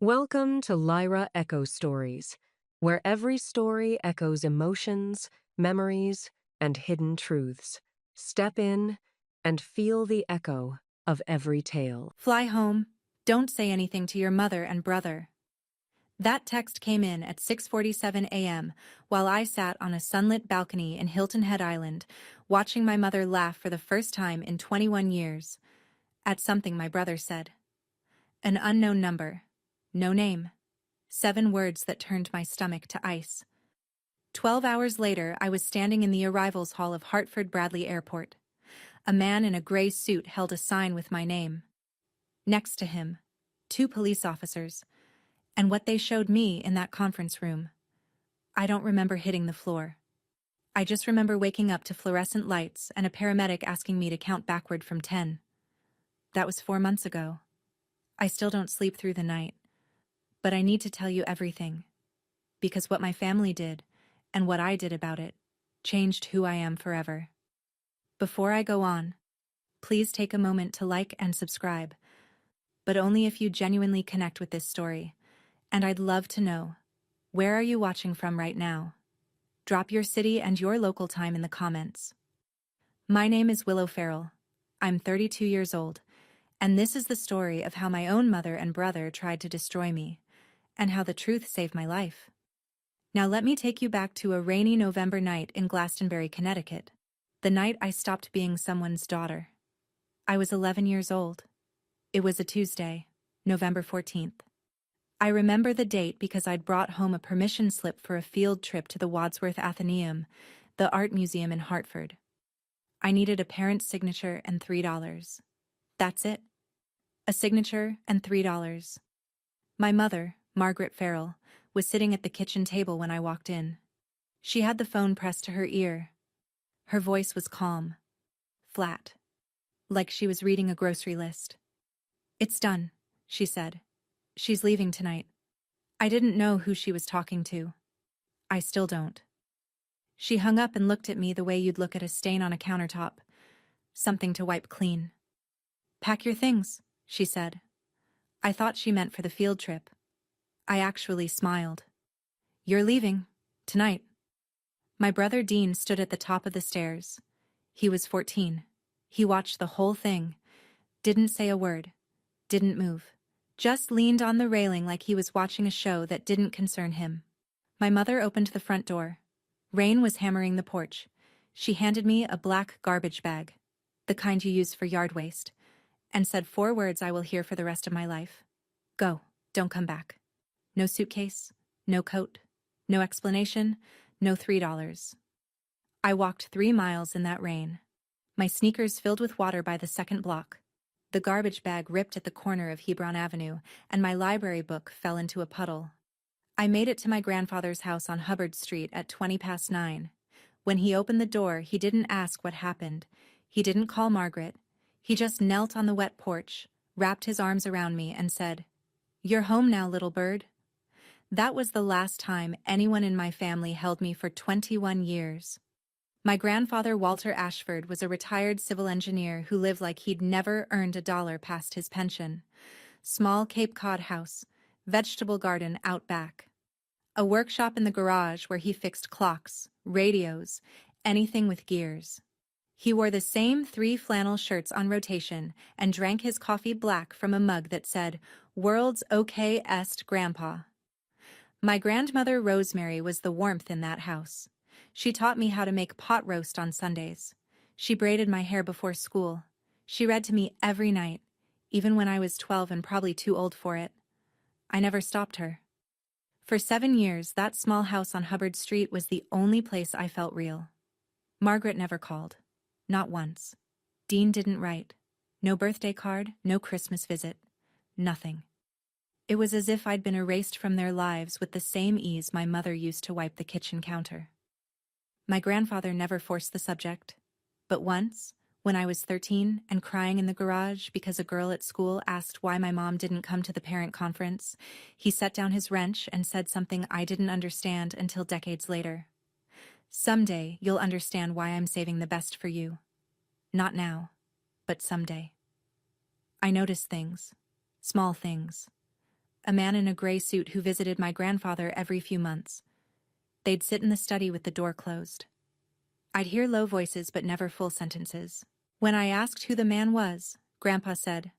Welcome to Lyra Echo Stories, where every story echoes emotions, memories, and hidden truths. Step in and feel the echo of every tale. Fly home. Don't say anything to your mother and brother. That text came in at 6:47 a.m. while I sat on a sunlit balcony in Hilton Head Island, watching my mother laugh for the first time in 21 years at something my brother said. An unknown number. No name. 7 words that turned my stomach to ice. 12 hours later, I was standing in the arrivals hall of Hartford Bradley Airport. A man in a gray suit held a sign with my name. Next to him, 2 police officers. And what they showed me in that conference room. I don't remember hitting the floor. I just remember waking up to fluorescent lights and a paramedic asking me to count backward from 10. That was 4 months ago. I still don't sleep through the night. But I need to tell you everything. Because what my family did, and what I did about it, changed who I am forever. Before I go on, please take a moment to like and subscribe. But only if you genuinely connect with this story. And I'd love to know, where are you watching from right now? Drop your city and your local time in the comments. My name is Willow Farrell. I'm 32 years old, and this is the story of how my own mother and brother tried to destroy me, and how the truth saved my life. Now let me take you back to a rainy November night in Glastonbury, Connecticut. The night I stopped being someone's daughter. I was 11 years old. It was a Tuesday, November 14th. I remember the date because I'd brought home a permission slip for a field trip to the Wadsworth Atheneum, the art museum in Hartford. I needed a parent's signature and $3. That's it. A signature and $3. My mother, Margaret Farrell, was sitting at the kitchen table when I walked in. She had the phone pressed to her ear. Her voice was calm, flat, like she was reading a grocery list. "It's done," she said. "She's leaving tonight." I didn't know who she was talking to. I still don't. She hung up and looked at me the way you'd look at a stain on a countertop. Something to wipe clean. "Pack your things," she said. I thought she meant for the field trip. I actually smiled. "You're leaving. Tonight." My brother Dean stood at the top of the stairs. He was 14. He watched the whole thing. Didn't say a word. Didn't move. Just leaned on the railing like he was watching a show that didn't concern him. My mother opened the front door. Rain was hammering the porch. She handed me a black garbage bag, the kind you use for yard waste, and said 4 words I will hear for the rest of my life. "Go, don't come back." No suitcase, no coat, no explanation, no $3. I walked 3 miles in that rain. My sneakers filled with water by the second block. The garbage bag ripped at the corner of Hebron Avenue, and my library book fell into a puddle. I made it to my grandfather's house on Hubbard Street at 20 past 9. When he opened the door, he didn't ask what happened. He didn't call Margaret. He just knelt on the wet porch, wrapped his arms around me, and said, "You're home now, little bird." That was the last time anyone in my family held me for 21 years. My grandfather, Walter Ashford, was a retired civil engineer who lived like he'd never earned a dollar past his pension. Small Cape Cod house, vegetable garden out back. A workshop in the garage where he fixed clocks, radios, anything with gears. He wore the same 3 flannel shirts on rotation and drank his coffee black from a mug that said, "World's OK est Grandpa." My grandmother Rosemary was the warmth in that house. She taught me how to make pot roast on Sundays. She braided my hair before school. She read to me every night, even when I was 12 and probably too old for it. I never stopped her. For 7 years, that small house on Hubbard Street was the only place I felt real. Margaret never called. Not once. Dean didn't write. No birthday card, no Christmas visit. Nothing. It was as if I'd been erased from their lives with the same ease my mother used to wipe the kitchen counter. My grandfather never forced the subject. But once, when I was 13 and crying in the garage because a girl at school asked why my mom didn't come to the parent conference, he set down his wrench and said something I didn't understand until decades later. "Someday you'll understand why I'm saving the best for you. Not now, but someday." I noticed things. Small things. a man in a gray suit who visited my grandfather every few months. They'd sit in the study with the door closed. I'd hear low voices but never full sentences. When I asked who the man was, Grandpa said,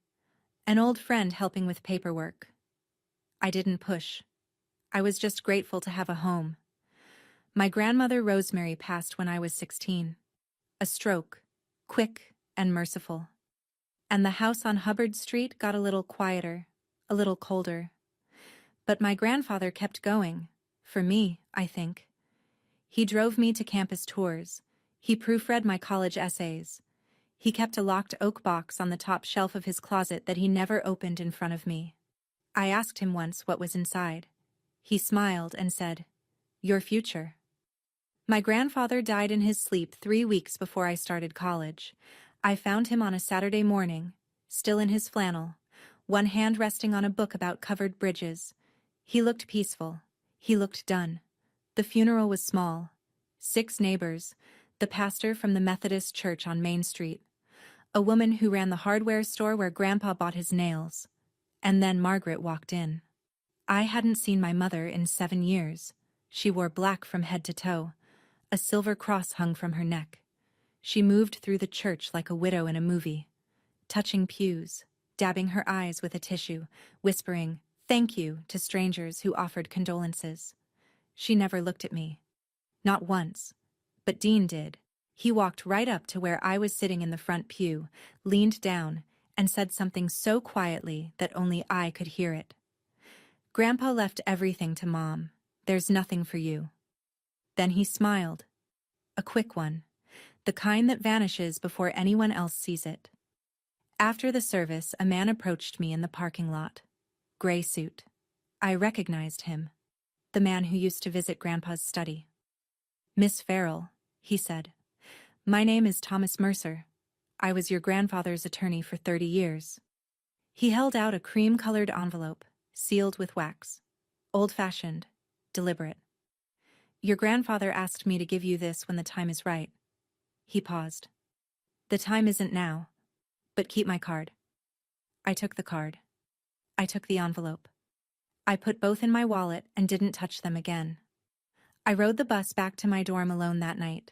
"An old friend helping with paperwork." I didn't push. I was just grateful to have a home. My grandmother Rosemary passed when I was 16. A stroke, quick and merciful. And the house on Hubbard Street got a little quieter, a little colder. But my grandfather kept going, for me, I think. He drove me to campus tours. He proofread my college essays. He kept a locked oak box on the top shelf of his closet that he never opened in front of me. I asked him once what was inside. He smiled and said, "Your future." My grandfather died in his sleep 3 weeks before I started college. I found him on a Saturday morning, still in his flannel, one hand resting on a book about covered bridges. He looked peaceful. He looked done. The funeral was small. 6 neighbors, the pastor from the Methodist church on Main Street, a woman who ran the hardware store where Grandpa bought his nails, and then Margaret walked in. I hadn't seen my mother in 7 years. She wore black from head to toe. A silver cross hung from her neck. She moved through the church like a widow in a movie, touching pews, dabbing her eyes with a tissue, whispering, "Thank you," to strangers who offered condolences. She never looked at me. Not once. But Dean did. He walked right up to where I was sitting in the front pew, leaned down, and said something so quietly that only I could hear it. "Grandpa left everything to Mom. There's nothing for you." Then he smiled. A quick one. The kind that vanishes before anyone else sees it. After the service, a man approached me in the parking lot. Gray suit. I recognized him. The man who used to visit Grandpa's study. "Miss Farrell," he said. "My name is Thomas Mercer. I was your grandfather's attorney for 30 years. He held out a cream-colored envelope, sealed with wax. Old-fashioned, deliberate. "Your grandfather asked me to give you this when the time is right." He paused. "The time isn't now, but keep my card." I took the card. I took the envelope. I put both in my wallet and didn't touch them again. I rode the bus back to my dorm alone that night.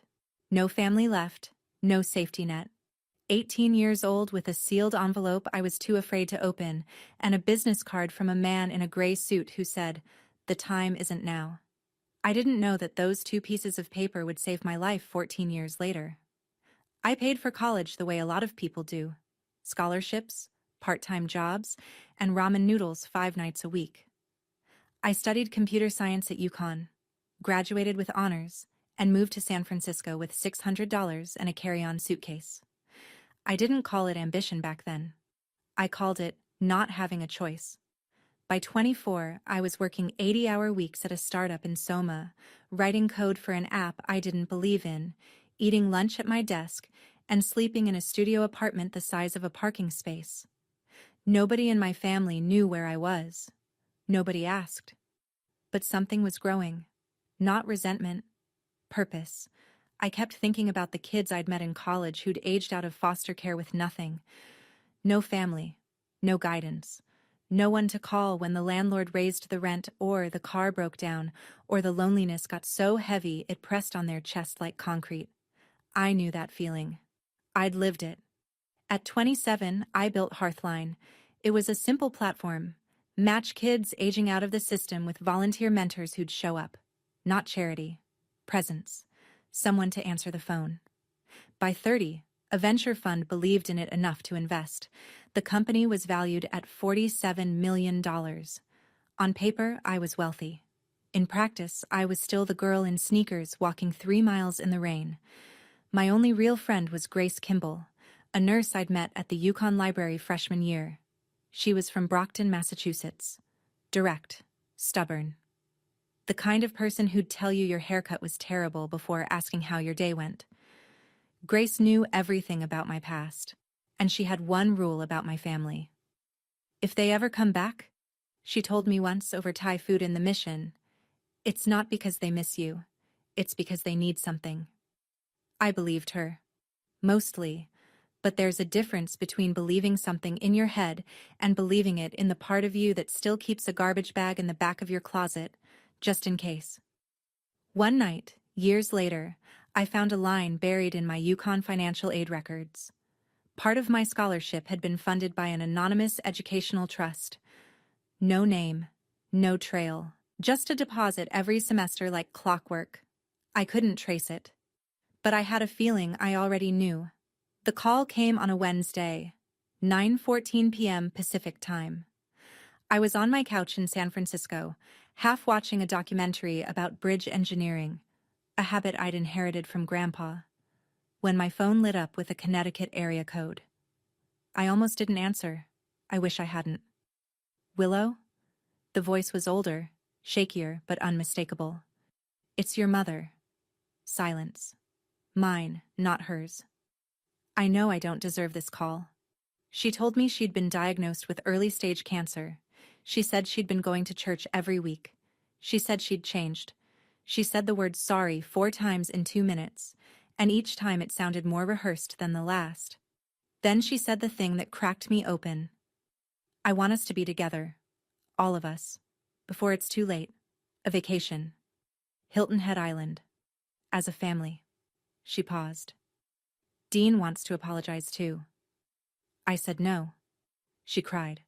No family left, no safety net. 18 years old with a sealed envelope I was too afraid to open, and a business card from a man in a gray suit who said, "The time isn't now." I didn't know that those 2 pieces of paper would save my life 14 years later. I paid for college the way a lot of people do. Scholarships, part-time jobs, and ramen noodles 5 nights a week. I studied computer science at UConn, graduated with honors, and moved to San Francisco with $600 and a carry-on suitcase. I didn't call it ambition back then. I called it not having a choice. By 24, I was working 80-hour weeks at a startup in Soma, writing code for an app I didn't believe in, eating lunch at my desk, and sleeping in a studio apartment the size of a parking space. Nobody in my family knew where I was. Nobody asked. But something was growing. Not resentment. Purpose. I kept thinking about the kids I'd met in college who'd aged out of foster care with nothing. No family. No guidance. No one to call when the landlord raised the rent or the car broke down or the loneliness got so heavy it pressed on their chest like concrete. I knew that feeling. I'd lived it. At 27, I built Hearthline. It was a simple platform. Match kids aging out of the system with volunteer mentors who'd show up. Not charity. Presence. Someone to answer the phone. By 30, a venture fund believed in it enough to invest. The company was valued at $47 million. On paper, I was wealthy. In practice, I was still the girl in sneakers walking 3 miles in the rain. My only real friend was Grace Kimball, a nurse I'd met at the UConn Library freshman year. She was from Brockton, Massachusetts. Direct, stubborn. The kind of person who'd tell you your haircut was terrible before asking how your day went. Grace knew everything about my past, and she had one rule about my family. "If they ever come back," she told me once over Thai food in the Mission, "it's not because they miss you, it's because they need something." I believed her. Mostly, But there's a difference between believing something in your head and believing it in the part of you that still keeps a garbage bag in the back of your closet, just in case. One night, years later, I found a line buried in my Yukon financial aid records. Part of my scholarship had been funded by an anonymous educational trust. No name, no trail, just a deposit every semester like clockwork. I couldn't trace it. But I had a feeling I already knew. The call came on a Wednesday, 9:14 p.m. Pacific Time. I was on my couch in San Francisco, half watching a documentary about bridge engineering, a habit I'd inherited from Grandpa, when my phone lit up with a Connecticut area code. I almost didn't answer. I wish I hadn't. Willow? The voice was older, shakier, but unmistakable. It's your mother. Silence. Mine, not hers. I know I don't deserve this call. She told me she'd been diagnosed with early-stage cancer. She said she'd been going to church every week. She said she'd changed. She said the word sorry 4 times in 2 minutes, and each time it sounded more rehearsed than the last. Then she said the thing that cracked me open. I want us to be together. All of us. Before it's too late. A vacation. Hilton Head Island. As a family. She paused. Dean wants to apologize too. I said no. She cried.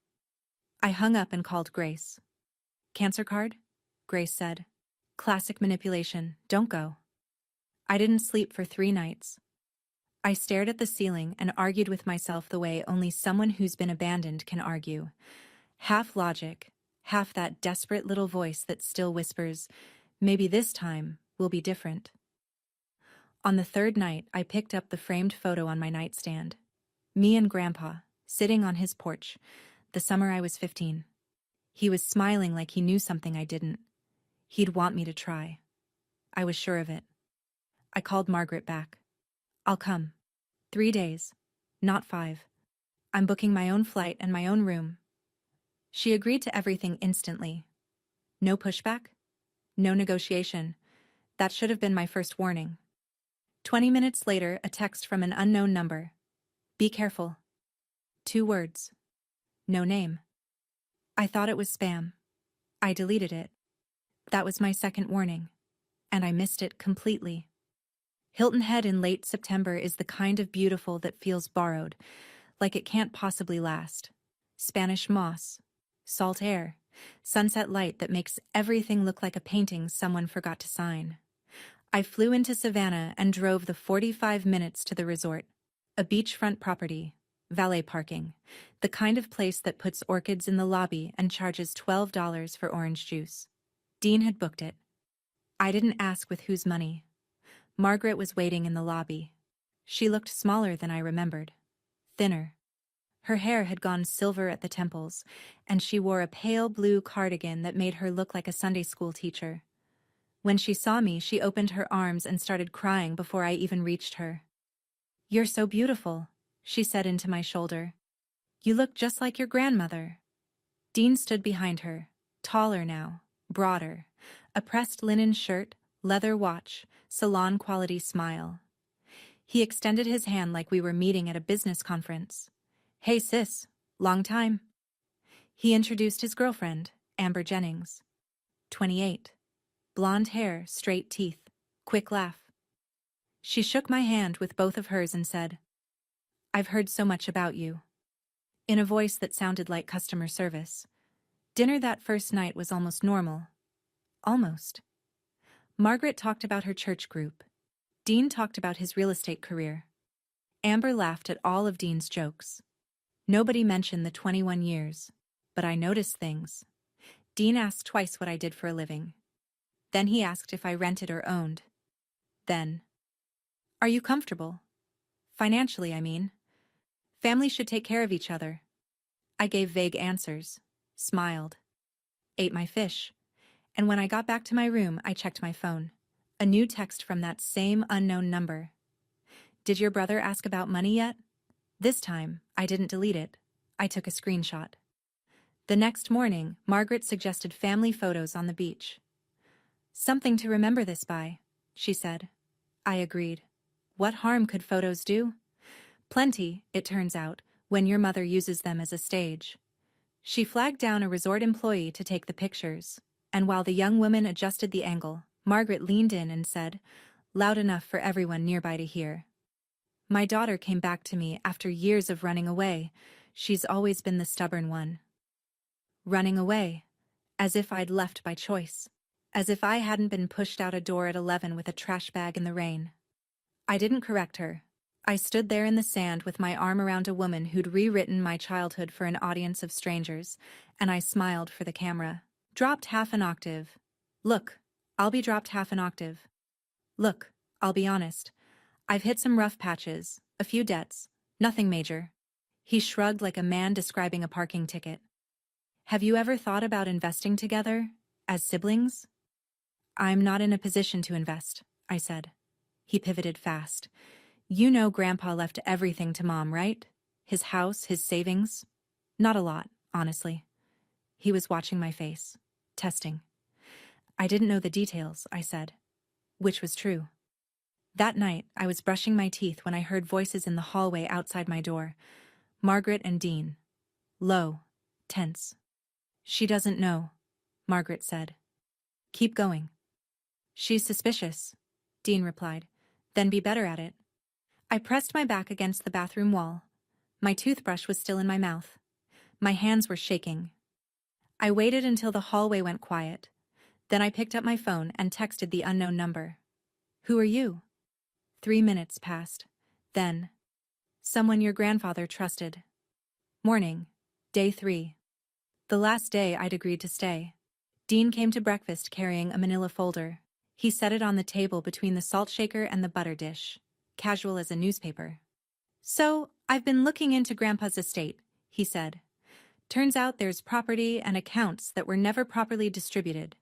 I hung up and called Grace. Cancer card? Grace said. Classic manipulation. Don't go. I didn't sleep for 3 nights. I stared at the ceiling and argued with myself the way only someone who's been abandoned can argue. Half logic, half that desperate little voice that still whispers, maybe this time will be different. On the 3rd night, I picked up the framed photo on my nightstand. Me and Grandpa, sitting on his porch, the summer I was 15. He was smiling like he knew something I didn't. He'd want me to try. I was sure of it. I called Margaret back. I'll come. 3 days. Not 5. I'm booking my own flight and my own room. She agreed to everything instantly. No pushback? No negotiation. That should have been my first warning. 20 minutes later, a text from an unknown number. Be careful. 2 words. No name. I thought it was spam. I deleted it. That was my second warning. And I missed it completely. Hilton Head in late September is the kind of beautiful that feels borrowed, like it can't possibly last. Spanish moss, salt air, sunset light that makes everything look like a painting someone forgot to sign. I flew into Savannah and drove the 45 minutes to the resort, a beachfront property, valet parking, the kind of place that puts orchids in the lobby and charges $12 for orange juice. Dean had booked it. I didn't ask with whose money. Margaret was waiting in the lobby. She looked smaller than I remembered. Thinner. Her hair had gone silver at the temples, and she wore a pale blue cardigan that made her look like a Sunday school teacher. When she saw me, she opened her arms and started crying before I even reached her. You're so beautiful, she said into my shoulder. You look just like your grandmother. Dean stood behind her, taller now, broader, a pressed linen shirt, leather watch, salon-quality smile. He extended his hand like we were meeting at a business conference. Hey sis, long time. He introduced his girlfriend, Amber Jennings. 28. Blonde hair, straight teeth, quick laugh. She shook my hand with both of hers and said, I've heard so much about you. In a voice that sounded like customer service. Dinner that first night was almost normal. Almost. Margaret talked about her church group. Dean talked about his real estate career. Amber laughed at all of Dean's jokes. Nobody mentioned the 21 years, but I noticed things. Dean asked twice what I did for a living. Then he asked if I rented or owned. Then, are you comfortable? Financially, I mean. Families should take care of each other. I gave vague answers, smiled, ate my fish, and when I got back to my room, I checked my phone. A new text from that same unknown number. Did your brother ask about money yet? This time, I didn't delete it. I took a screenshot. The next morning, Margaret suggested family photos on the beach. Something to remember this by, she said. I agreed. What harm could photos do? Plenty, it turns out, when your mother uses them as a stage. She flagged down a resort employee to take the pictures, and while the young woman adjusted the angle, Margaret leaned in and said, loud enough for everyone nearby to hear. My daughter came back to me after years of running away. She's always been the stubborn one. Running away. As if I'd left by choice. As if I hadn't been pushed out a door at 11 with a trash bag in the rain. I didn't correct her. I stood there in the sand with my arm around a woman who'd rewritten my childhood for an audience of strangers, and I smiled for the camera. Dropped half an octave. Look, I'll be dropped half an octave. Look, I'll be honest. I've hit some rough patches, a few debts, nothing major. He shrugged like a man describing a parking ticket. Have you ever thought about investing together, as siblings? I'm not in a position to invest, I said. He pivoted fast. You know Grandpa left everything to Mom, right? His house, his savings? Not a lot, honestly. He was watching my face, testing. I didn't know the details, I said. Which was true. That night, I was brushing my teeth when I heard voices in the hallway outside my door. Margaret and Dean. Low, tense. She doesn't know, Margaret said. Keep going. She's suspicious, Dean replied. Then be better at it. I pressed my back against the bathroom wall. My toothbrush was still in my mouth. My hands were shaking. I waited until the hallway went quiet. Then I picked up my phone and texted the unknown number. Who are you? 3 minutes passed. Then, someone your grandfather trusted. Morning, day 3. The last day I'd agreed to stay. Dean came to breakfast carrying a manila folder. He set it on the table between the salt shaker and the butter dish, casual as a newspaper. So, I've been looking into Grandpa's estate, he said. Turns out there's property and accounts that were never properly distributed.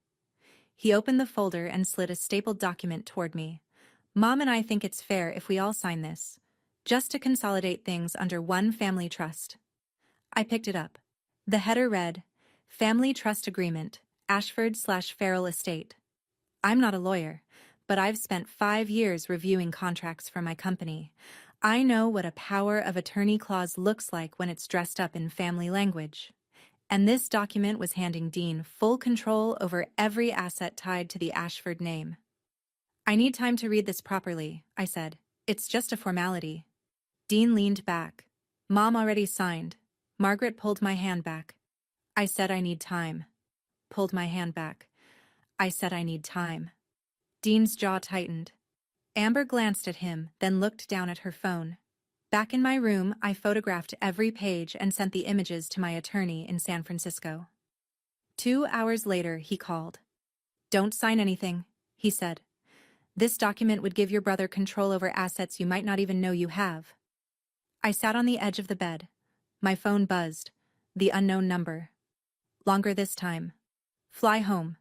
He opened the folder and slid a stapled document toward me. Mom and I think it's fair if we all sign this, just to consolidate things under one family trust. I picked it up. The header read, Family Trust Agreement, Ashford/Farrell Estate. I'm not a lawyer, but I've spent 5 years reviewing contracts for my company. I know what a power of attorney clause looks like when it's dressed up in family language. And this document was handing Dean full control over every asset tied to the Ashford name. I need time to read this properly, I said. It's just a formality. Dean leaned back. Mom already signed. Margaret pulled my hand back. I said I need time. Pulled my hand back. I said I need time. Dean's jaw tightened. Amber glanced at him, then looked down at her phone. Back in my room, I photographed every page and sent the images to my attorney in San Francisco. 2 hours later, he called. Don't sign anything, he said. This document would give your brother control over assets you might not even know you have. I sat on the edge of the bed. My phone buzzed. The unknown number. Longer this time. Fly home.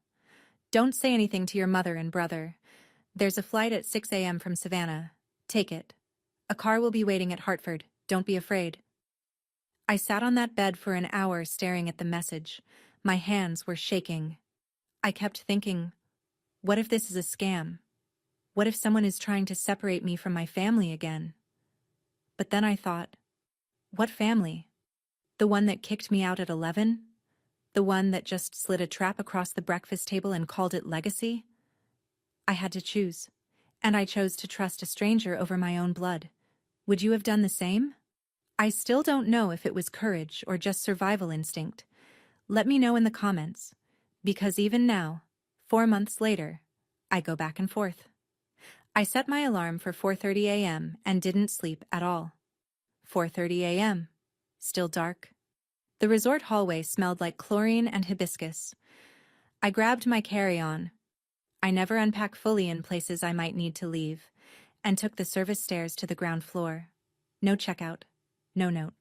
Don't say anything to your mother and brother. There's a flight at 6 a.m. from Savannah. Take it. A car will be waiting at Hartford. Don't be afraid. I sat on that bed for an hour staring at the message. My hands were shaking. I kept thinking, what if this is a scam? What if someone is trying to separate me from my family again? But then I thought, what family? The one that kicked me out at 11? The one that just slid a trap across the breakfast table and called it legacy? I had to choose, and I chose to trust a stranger over my own blood. Would you have done the same? I still don't know if it was courage or just survival instinct. Let me know in the comments, because even now, 4 months later, I go back and forth. I set my alarm for 4:30 a.m. and didn't sleep at all. 4:30 a.m. Still dark. The resort hallway smelled like chlorine and hibiscus. I grabbed my carry-on. I never unpack fully in places I might need to leave, and took the service stairs to the ground floor. No checkout. No note.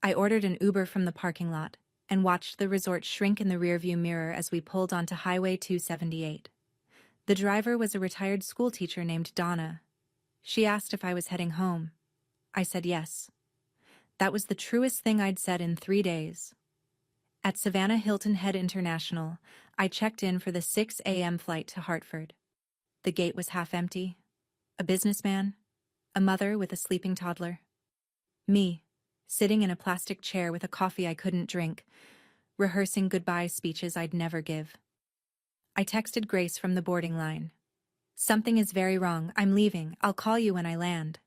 I ordered an Uber from the parking lot and watched the resort shrink in the rearview mirror as we pulled onto Highway 278. The driver was a retired schoolteacher named Donna. She asked if I was heading home. I said yes. That was the truest thing I'd said in 3 days. At Savannah Hilton Head International, I checked in for the 6 a.m. flight to Hartford. The gate was half empty. A businessman, a mother with a sleeping toddler. Me, sitting in a plastic chair with a coffee I couldn't drink, rehearsing goodbye speeches I'd never give. I texted Grace from the boarding line. Something is very wrong. I'm leaving. I'll call you when I land.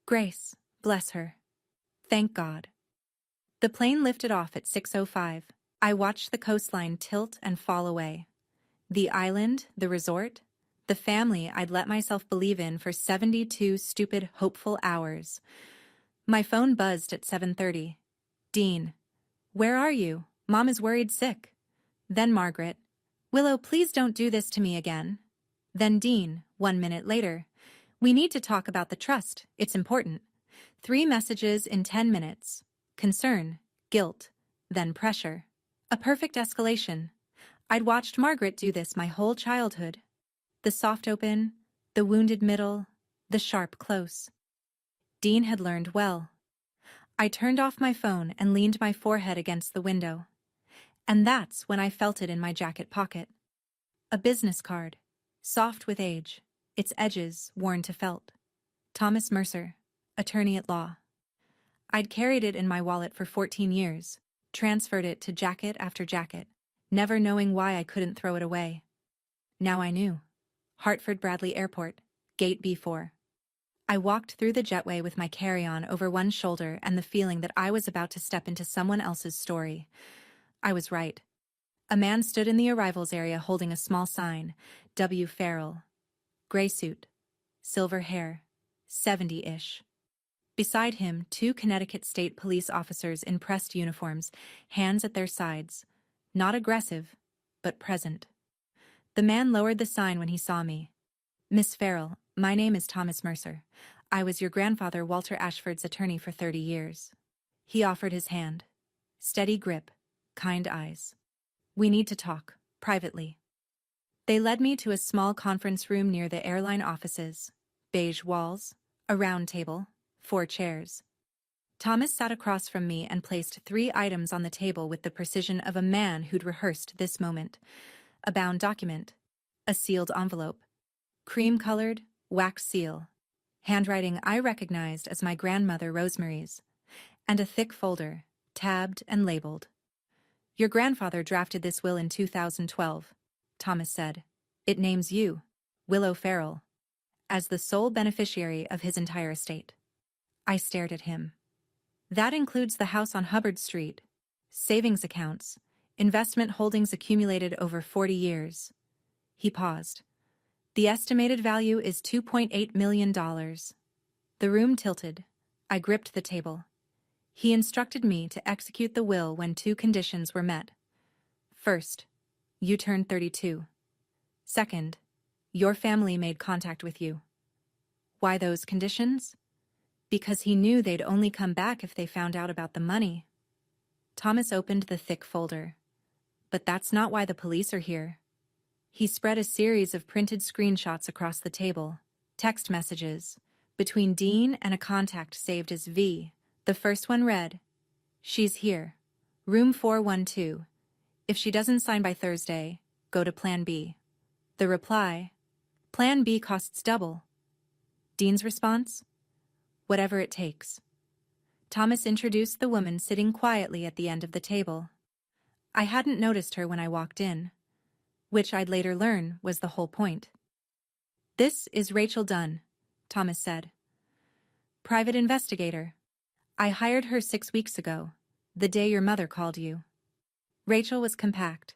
Grace, bless her. Thank God. The plane lifted off at 6:05. I watched the coastline tilt and fall away. The island, the resort, the family I'd let myself believe in for 72 stupid, hopeful hours. My phone buzzed at 7:30. Dean. Where are you? Mom is worried sick. Then Margaret. Willow, please don't do this to me again. Then Dean, 1 minute later. We need to talk about the trust. It's important. 3 messages in 10 minutes. Concern, guilt, then pressure. A perfect escalation. I'd watched Margaret do this my whole childhood. The soft open, the wounded middle, the sharp close. Dean had learned well. I turned off my phone and leaned my forehead against the window. And that's when I felt it in my jacket pocket. A business card, soft with age, its edges worn to felt. Thomas Mercer, attorney at law. I'd carried it in my wallet for 14 years, transferred it to jacket after jacket, never knowing why I couldn't throw it away. Now I knew. Hartford Bradley Airport, Gate B4. I walked through the jetway with my carry-on over one shoulder and the feeling that I was about to step into someone else's story. I was right. A man stood in the arrivals area holding a small sign, W. Farrell. Gray suit, silver hair, 70-ish. Beside him, 2 Connecticut State Police officers in pressed uniforms, hands at their sides. Not aggressive, but present. The man lowered the sign when he saw me. Miss Farrell, my name is Thomas Mercer. I was your grandfather Walter Ashford's attorney for 30 years. He offered his hand. Steady grip, kind eyes. We need to talk, privately. They led me to a small conference room near the airline offices. Beige walls, a round table, 4 chairs. Thomas sat across from me and placed 3 items on the table with the precision of a man who'd rehearsed this moment. A bound document, a sealed envelope, cream-colored, wax seal, handwriting I recognized as my grandmother Rosemary's, and a thick folder, tabbed and labeled. Your grandfather drafted this will in 2012, Thomas said. It names you, Willow Farrell, as the sole beneficiary of his entire estate. I stared at him. That includes the house on Hubbard Street, savings accounts, investment holdings accumulated over 40 years. He paused. The estimated value is $2.8 million. The room tilted. I gripped the table. He instructed me to execute the will when 2 conditions were met. First, you turned 32. Second, your family made contact with you. Why those conditions? Because he knew they'd only come back if they found out about the money. Thomas opened the thick folder. But that's not why the police are here. He spread a series of printed screenshots across the table, text messages, between Dean and a contact saved as V. The first one read, "She's here. Room 412. If she doesn't sign by Thursday, go to Plan B." The reply, "Plan B costs double." Dean's response, "Whatever it takes." Thomas introduced the woman sitting quietly at the end of the table. I hadn't noticed her when I walked in, which I'd later learn was the whole point. "This is Rachel Dunn," Thomas said. "Private investigator. I hired her 6 weeks ago, the day your mother called you." Rachel was compact,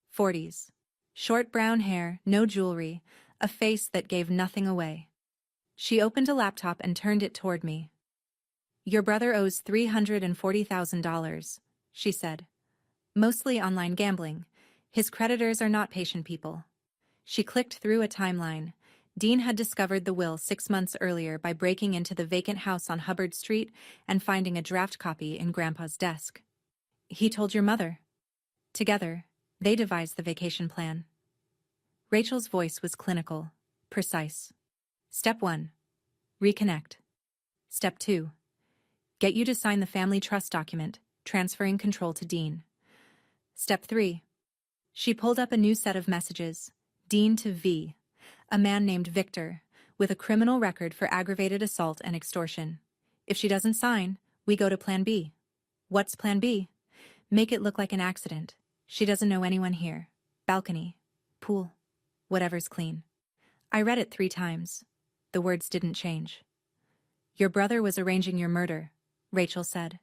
40s, short brown hair, no jewelry, a face that gave nothing away. She opened a laptop and turned it toward me. "Your brother owes $340,000, she said. "Mostly online gambling. His creditors are not patient people." She clicked through a timeline. Dean had discovered the will 6 months earlier by breaking into the vacant house on Hubbard Street and finding a draft copy in Grandpa's desk. "He told your mother." Together, they devised the vacation plan. Rachel's voice was clinical, precise. Step 1. Reconnect. Step 2. Get you to sign the family trust document, transferring control to Dean. Step 3. She pulled up a new set of messages. Dean to V, a man named Victor, with a criminal record for aggravated assault and extortion. If she doesn't sign, We go to plan B. What's plan B? Make it look like an accident. She doesn't know anyone here. Balcony. Pool. Whatever's clean. I read it 3 times. The words didn't change. Your brother was arranging your murder, Rachel said.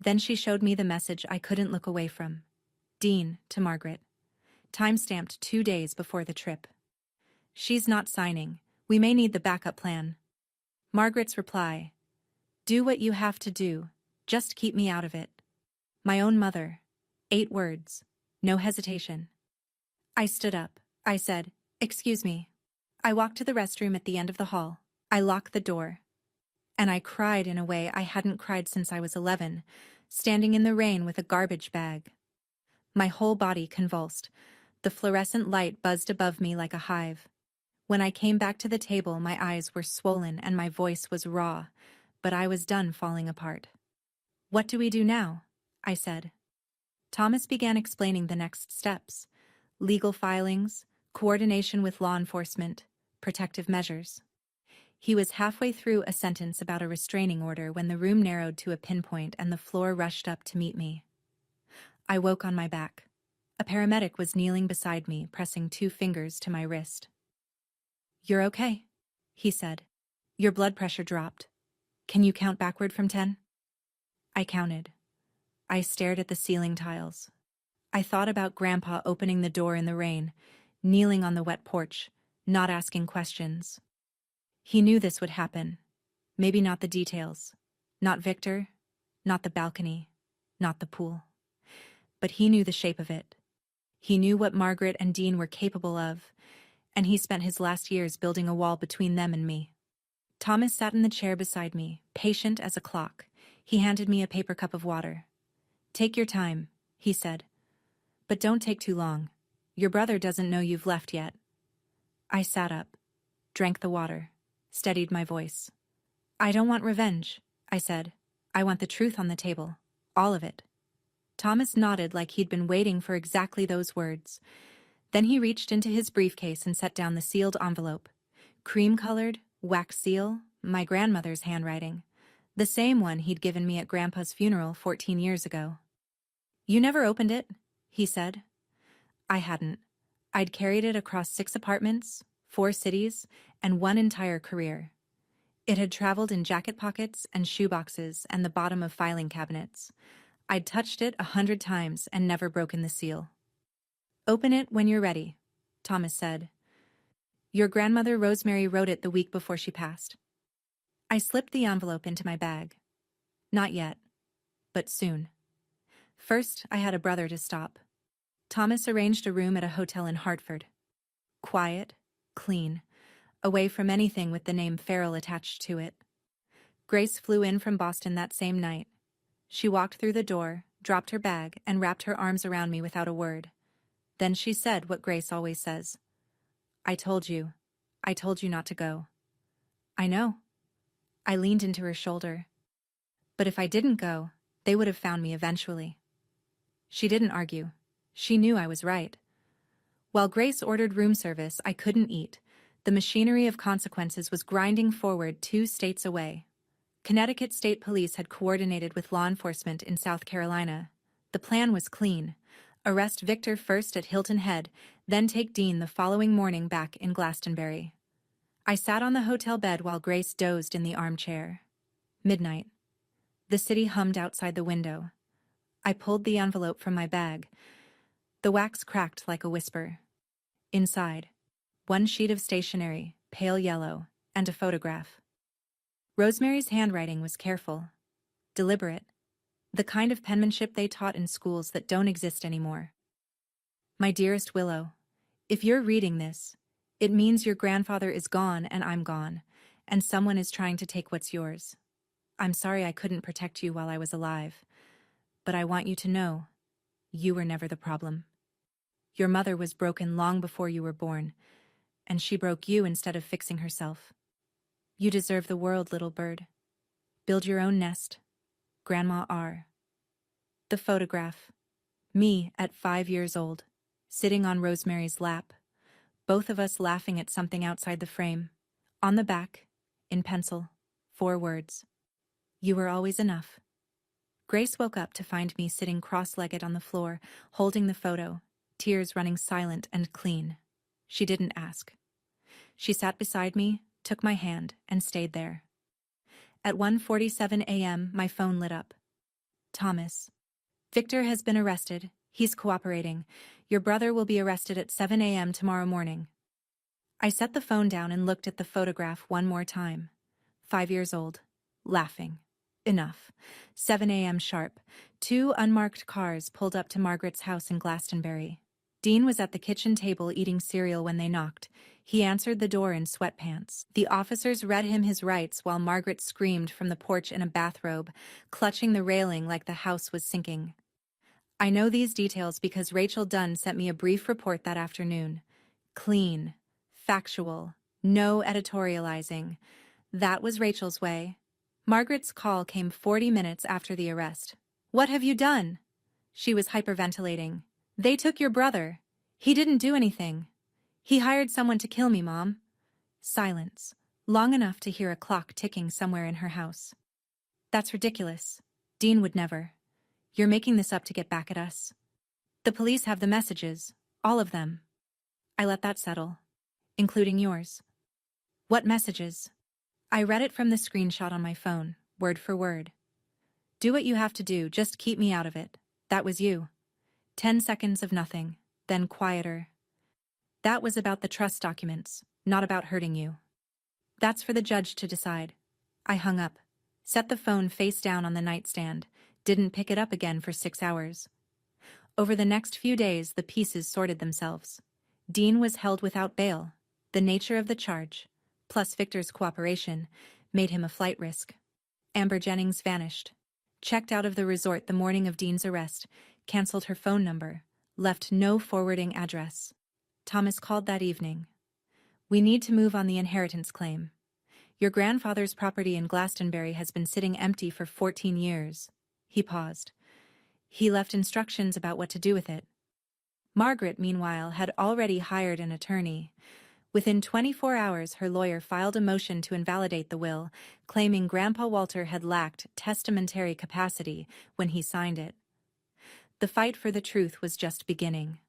Then she showed me the message I couldn't look away from. Dean, to Margaret. Time-stamped 2 days before the trip. She's not signing. We may need the backup plan. Margaret's reply. Do what you have to do. Just keep me out of it. My own mother. 8 words. No hesitation. I stood up. I said, "Excuse me." I walked to the restroom at the end of the hall. I locked the door. And I cried in a way I hadn't cried since I was 11, standing in the rain with a garbage bag. My whole body convulsed. The fluorescent light buzzed above me like a hive. When I came back to the table, my eyes were swollen and my voice was raw, but I was done falling apart. What do we do now? I said. Thomas began explaining the next steps: legal filings, coordination with law enforcement, protective measures. He was halfway through a sentence about a restraining order when the room narrowed to a pinpoint and the floor rushed up to meet me. I woke on my back. A paramedic was kneeling beside me, pressing 2 fingers to my wrist. You're okay, he said. Your blood pressure dropped. Can you count backward from 10? I counted. I stared at the ceiling tiles. I thought about Grandpa opening the door in the rain, kneeling on the wet porch, not asking questions. He knew this would happen. Maybe not the details. Not Victor, not the balcony, not the pool. But he knew the shape of it. He knew what Margaret and Dean were capable of, and he spent his last years building a wall between them and me. Thomas sat in the chair beside me, patient as a clock. He handed me a paper cup of water. Take your time, he said. But don't take too long. Your brother doesn't know you've left yet. I sat up, drank the water, steadied my voice. I don't want revenge, I said. I want the truth on the table. All of it. Thomas nodded like he'd been waiting for exactly those words. Then he reached into his briefcase and set down the sealed envelope. Cream-colored, wax seal, my grandmother's handwriting. The same one he'd given me at Grandpa's funeral 14 years ago. You never opened it, he said. I hadn't. I'd carried it across 6 apartments, 4 cities, and 1 entire career. It had traveled in jacket pockets and shoeboxes and the bottom of filing cabinets. I'd touched it 100 times and never broken the seal. Open it when you're ready, Thomas said. Your grandmother Rosemary wrote it the week before she passed. I slipped the envelope into my bag. Not yet, but soon. First, I had a brother to stop. Thomas arranged a room at a hotel in Hartford. Quiet, clean, away from anything with the name Farrell attached to it. Grace flew in from Boston that same night. She walked through the door, dropped her bag, and wrapped her arms around me without a word. Then she said what Grace always says. I told you not to go. I know. I leaned into her shoulder. But if I didn't go, they would have found me eventually. She didn't argue. She knew I was right. While Grace ordered room service, I couldn't eat. The machinery of consequences was grinding forward 2 states away. Connecticut State Police had coordinated with law enforcement in South Carolina. The plan was clean. Arrest Victor first at Hilton Head, then take Dean the following morning back in Glastonbury. I sat on the hotel bed while Grace dozed in the armchair. Midnight. The city hummed outside the window. I pulled the envelope from my bag. The wax cracked like a whisper. Inside, 1 sheet of stationery, pale yellow, and a photograph. Rosemary's handwriting was careful, deliberate, the kind of penmanship they taught in schools that don't exist anymore. My dearest Willow, if you're reading this, it means your grandfather is gone and I'm gone, and someone is trying to take what's yours. I'm sorry I couldn't protect you while I was alive, but I want you to know, you were never the problem. Your mother was broken long before you were born, and she broke you instead of fixing herself. You deserve the world, little bird. Build your own nest. Grandma R. The photograph. Me at 5 years old, sitting on Rosemary's lap, both of us laughing at something outside the frame. On the back, in pencil, 4 words. You were always enough. Grace woke up to find me sitting cross-legged on the floor, holding the photo, tears running silent and clean. She didn't ask. She sat beside me, took my hand, and stayed there. At 1:47 a.m., my phone lit up. Thomas. Victor has been arrested. He's cooperating. Your brother will be arrested at 7 a.m. tomorrow morning. I set the phone down and looked at the photograph one more time. 5 years old. Laughing. Enough. 7 a.m. sharp. 2 unmarked cars pulled up to Margaret's house in Glastonbury. Dean was at the kitchen table eating cereal when they knocked. He answered the door in sweatpants. The officers read him his rights while Margaret screamed from the porch in a bathrobe, clutching the railing like the house was sinking. I know these details because Rachel Dunn sent me a brief report that afternoon. Clean. Factual. No editorializing. That was Rachel's way. Margaret's call came 40 minutes after the arrest. "What have you done?" She was hyperventilating. "They took your brother. He didn't do anything. He hired someone to kill me, Mom." Silence. Long enough to hear a clock ticking somewhere in her house. "That's ridiculous. Dean would never. You're making this up to get back at us. The police have the messages. All of them." I let that settle. "Including yours." "What messages?" I read it from the screenshot on my phone, word for word. "Do what you have to do, just keep me out of it. That was you." 10 seconds of nothing, then quieter. "That was about the trust documents, not about hurting you." "That's for the judge to decide." I hung up, set the phone face down on the nightstand, didn't pick it up again for 6 hours. Over the next few days, the pieces sorted themselves. Dean was held without bail. The nature of the charge, plus Victor's cooperation, made him a flight risk. Amber Jennings vanished. Checked out of the resort the morning of Dean's arrest, canceled her phone number, left no forwarding address. Thomas called that evening. "We need to move on the inheritance claim. Your grandfather's property in Glastonbury has been sitting empty for 14 years. He paused. He left instructions about what to do with it. Margaret, meanwhile, had already hired an attorney. Within 24 hours, her lawyer filed a motion to invalidate the will, claiming Grandpa Walter had lacked testamentary capacity when he signed it. The fight for the truth was just beginning.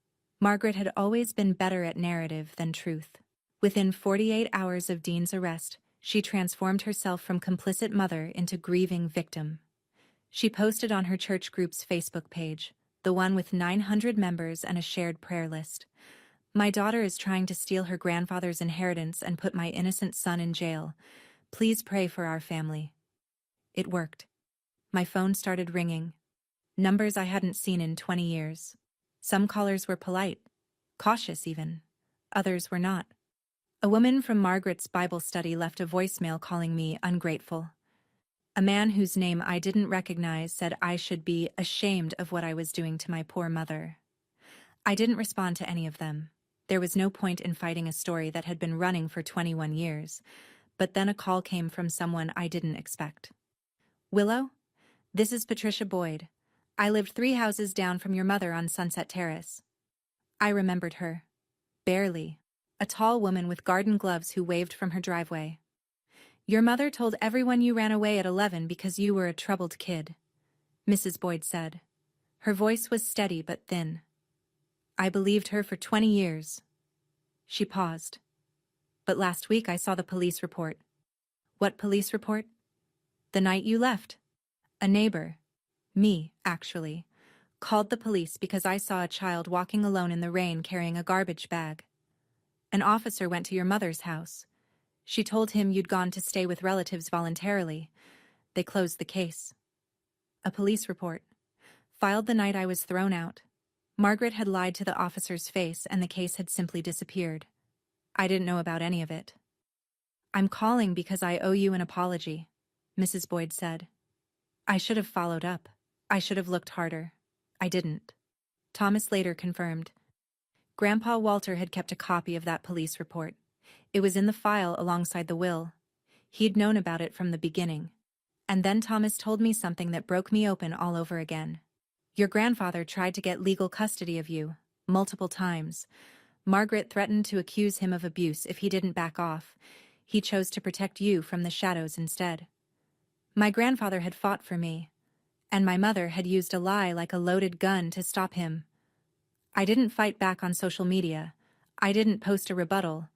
Margaret had always been better at narrative than truth. Within 48 hours of Dean's arrest, she transformed herself from complicit mother into grieving victim. She posted on her church group's Facebook page, the one with 900 members and a shared prayer list. "My daughter is trying to steal her grandfather's inheritance and put my innocent son in jail. Please pray for our family." It worked. My phone started ringing. Numbers I hadn't seen in 20 years. Some callers were polite, cautious even. Others were not. A woman from Margaret's Bible study left a voicemail calling me ungrateful. A man whose name I didn't recognize said I should be ashamed of what I was doing to my poor mother. I didn't respond to any of them. There was no point in fighting a story that had been running for 21 years. But then a call came from someone I didn't expect. "Willow? This is Patricia Boyd. I lived 3 houses down from your mother on Sunset Terrace." I remembered her. Barely. A tall woman with garden gloves who waved from her driveway. "Your mother told everyone you ran away at 11 because you were a troubled kid," Mrs. Boyd said. Her voice was steady but thin. "I believed her for 20 years." She paused. "But last week I saw the police report." "What police report?" "The night you left. A neighbor, me, actually, called the police because I saw a child walking alone in the rain carrying a garbage bag. An officer went to your mother's house. She told him you'd gone to stay with relatives voluntarily. They closed the case." A police report. Filed the night I was thrown out. Margaret had lied to the officer's face and the case had simply disappeared. I didn't know about any of it. "I'm calling because I owe you an apology," Mrs. Boyd said. I should have followed up. I should have looked harder. I didn't. Thomas later confirmed. Grandpa Walter had kept a copy of that police report. It was in the file alongside the will. He'd known about it from the beginning. And then Thomas told me something that broke me open all over again. "Your grandfather tried to get legal custody of you, multiple times. Margaret threatened to accuse him of abuse if he didn't back off. He chose to protect you from the shadows instead. My grandfather had fought for me. And my mother had used a lie like a loaded gun to stop him. I didn't fight back on social media. I didn't post a rebuttal.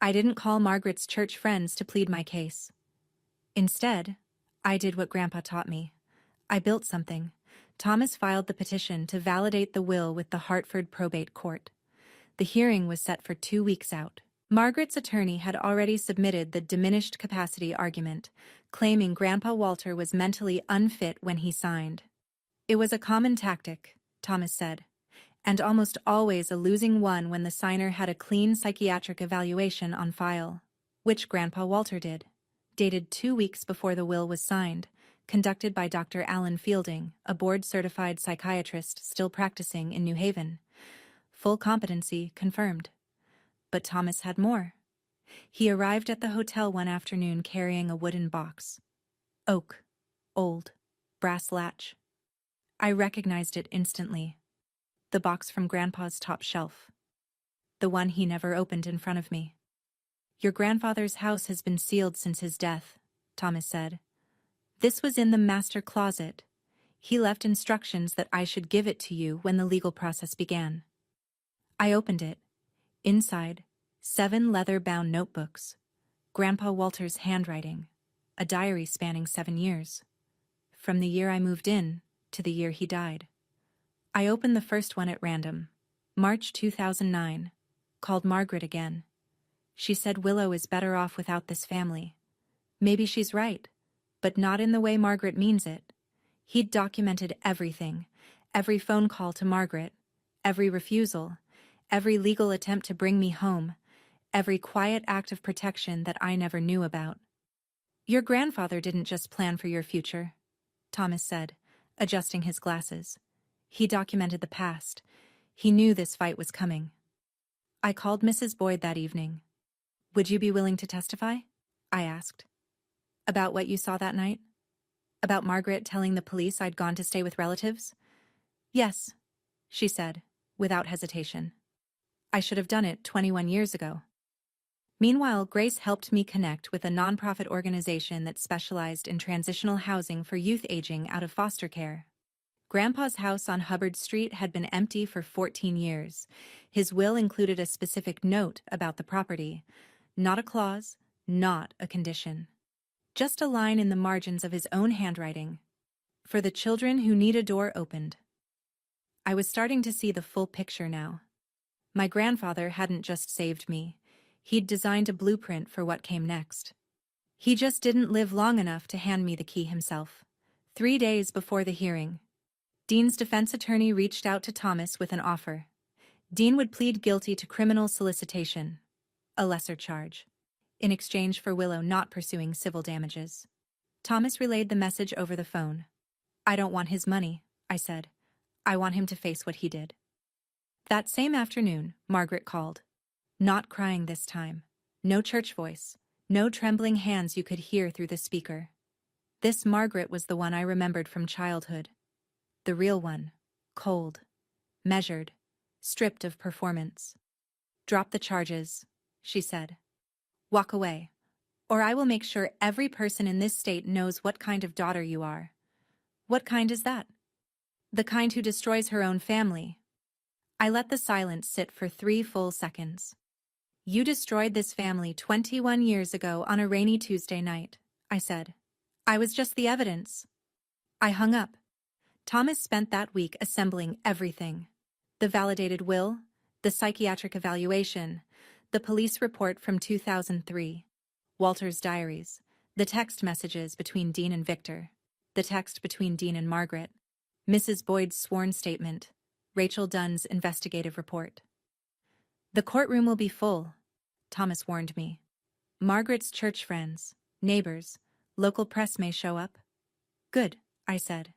I didn't call Margaret's church friends to plead my case. Instead, I did what Grandpa taught me. I built something. Thomas filed the petition to validate the will with the Hartford Probate Court. The hearing was set for 2 weeks out. Margaret's attorney had already submitted the diminished capacity argument, claiming Grandpa Walter was mentally unfit when he signed. It was a common tactic, Thomas said, and almost always a losing one when the signer had a clean psychiatric evaluation on file, which Grandpa Walter did, dated 2 weeks before the will was signed, conducted by Dr. Alan Fielding, a board-certified psychiatrist still practicing in New Haven. Full competency confirmed. But Thomas had more. He arrived at the hotel one afternoon carrying a wooden box. Oak. Old. Brass latch. I recognized it instantly. The box from Grandpa's top shelf. The one he never opened in front of me. "Your grandfather's house has been sealed since his death," Thomas said. "This was in the master closet. He left instructions that I should give it to you when the legal process began." I opened it. Inside, 7 leather-bound notebooks. Grandpa Walter's handwriting. A diary spanning 7 years. From the year I moved in to the year he died. I opened the first one at random. March 2009. Called Margaret again. She said Willow is better off without this family. Maybe she's right, but not in the way Margaret means it. He'd documented everything. Every phone call to Margaret. Every refusal. Every legal attempt to bring me home. Every quiet act of protection that I never knew about. "Your grandfather didn't just plan for your future," Thomas said, adjusting his glasses. "He documented the past. He knew this fight was coming." I called Mrs. Boyd that evening. "Would you be willing to testify?" I asked. "About what you saw that night? About Margaret telling the police I'd gone to stay with relatives?" "Yes," she said, without hesitation. "I should have done it 21 years ago." Meanwhile, Grace helped me connect with a nonprofit organization that specialized in transitional housing for youth aging out of foster care. Grandpa's house on Hubbard Street had been empty for 14 years. His will included a specific note about the property. Not a clause, not a condition. Just a line in the margins of his own handwriting. "For the children who need a door opened." I was starting to see the full picture now. My grandfather hadn't just saved me. He'd designed a blueprint for what came next. He just didn't live long enough to hand me the key himself. 3 days before the hearing, Dean's defense attorney reached out to Thomas with an offer. Dean would plead guilty to criminal solicitation, a lesser charge, in exchange for Willow not pursuing civil damages. Thomas relayed the message over the phone. "I don't want his money," I said. "I want him to face what he did." That same afternoon, Margaret called. Not crying this time. No church voice. No trembling hands you could hear through the speaker. This Margaret was the one I remembered from childhood. The real one. Cold. Measured. Stripped of performance. "Drop the charges," she said. "Walk away. Or I will make sure every person in this state knows what kind of daughter you are." "What kind is that?" "The kind who destroys her own family." I let the silence sit for 3 full seconds. "You destroyed this family 21 years ago on a rainy Tuesday night," I said. "I was just the evidence." I hung up. Thomas spent that week assembling everything. The validated will, the psychiatric evaluation, the police report from 2003, Walter's diaries, the text messages between Dean and Victor, the text between Dean and Margaret, Mrs. Boyd's sworn statement, Rachel Dunn's investigative report. "The courtroom will be full," Thomas warned me. "Margaret's church friends, neighbors, local press may show up." "Good," I said.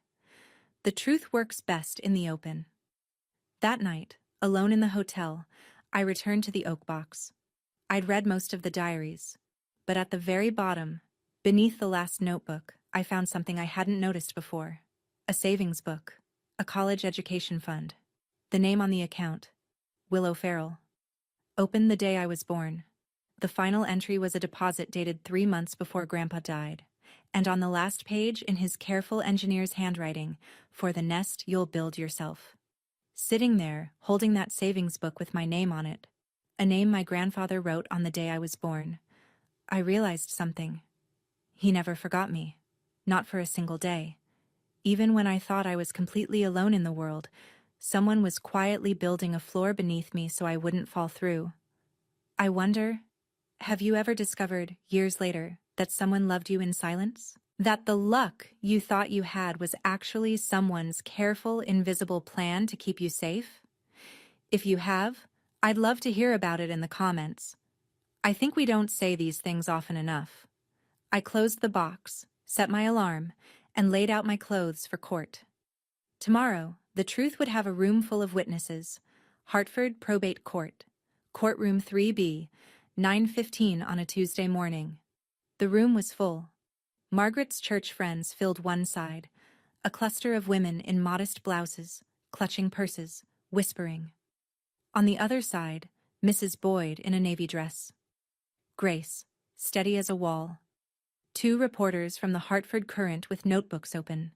"The truth works best in the open." That night, alone in the hotel, I returned to the oak box. I'd read most of the diaries, but at the very bottom, beneath the last notebook, I found something I hadn't noticed before. A savings book, a college education fund. The name on the account, Willow Farrell. Opened the day I was born. The final entry was a deposit dated 3 months before Grandpa died. and on the last page, in his careful engineer's handwriting, "For the nest you'll build yourself." Sitting there, holding that savings book with my name on it, a name my grandfather wrote on the day I was born, I realized something. He never forgot me. Not for a single day. Even when I thought I was completely alone in the world, someone was quietly building a floor beneath me so I wouldn't fall through. I wonder, have you ever discovered, years later, that someone loved you in silence? That the luck you thought you had was actually someone's careful, invisible plan to keep you safe? If you have, I'd love to hear about it in the comments. I think we don't say these things often enough. I closed the box, set my alarm, and laid out my clothes for court. Tomorrow, the truth would have a room full of witnesses. Hartford Probate Court. Courtroom 3B, 9:15 on a Tuesday morning. The room was full. Margaret's church friends filled one side, a cluster of women in modest blouses, clutching purses, whispering. On the other side, Mrs. Boyd in a navy dress. Grace, steady as a wall. Two reporters from the Hartford Courant with notebooks open,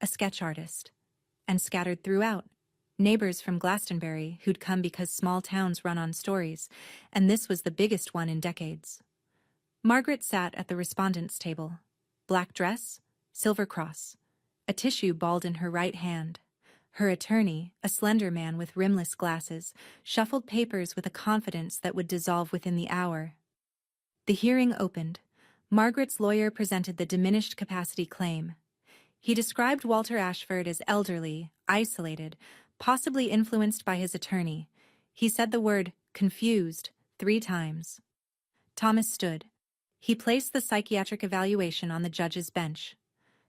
a sketch artist, and scattered throughout, neighbors from Glastonbury who'd come because small towns run on stories, and this was the biggest one in decades. Margaret sat at the respondents' table. Black dress, silver cross, a tissue balled in her right hand. Her attorney, a slender man with rimless glasses, shuffled papers with a confidence that would dissolve within the hour. The hearing opened. Margaret's lawyer presented the diminished capacity claim. He described Walter Ashford as elderly, isolated, possibly influenced by his attorney. He said the word confused 3 times. Thomas stood. He placed the psychiatric evaluation on the judge's bench.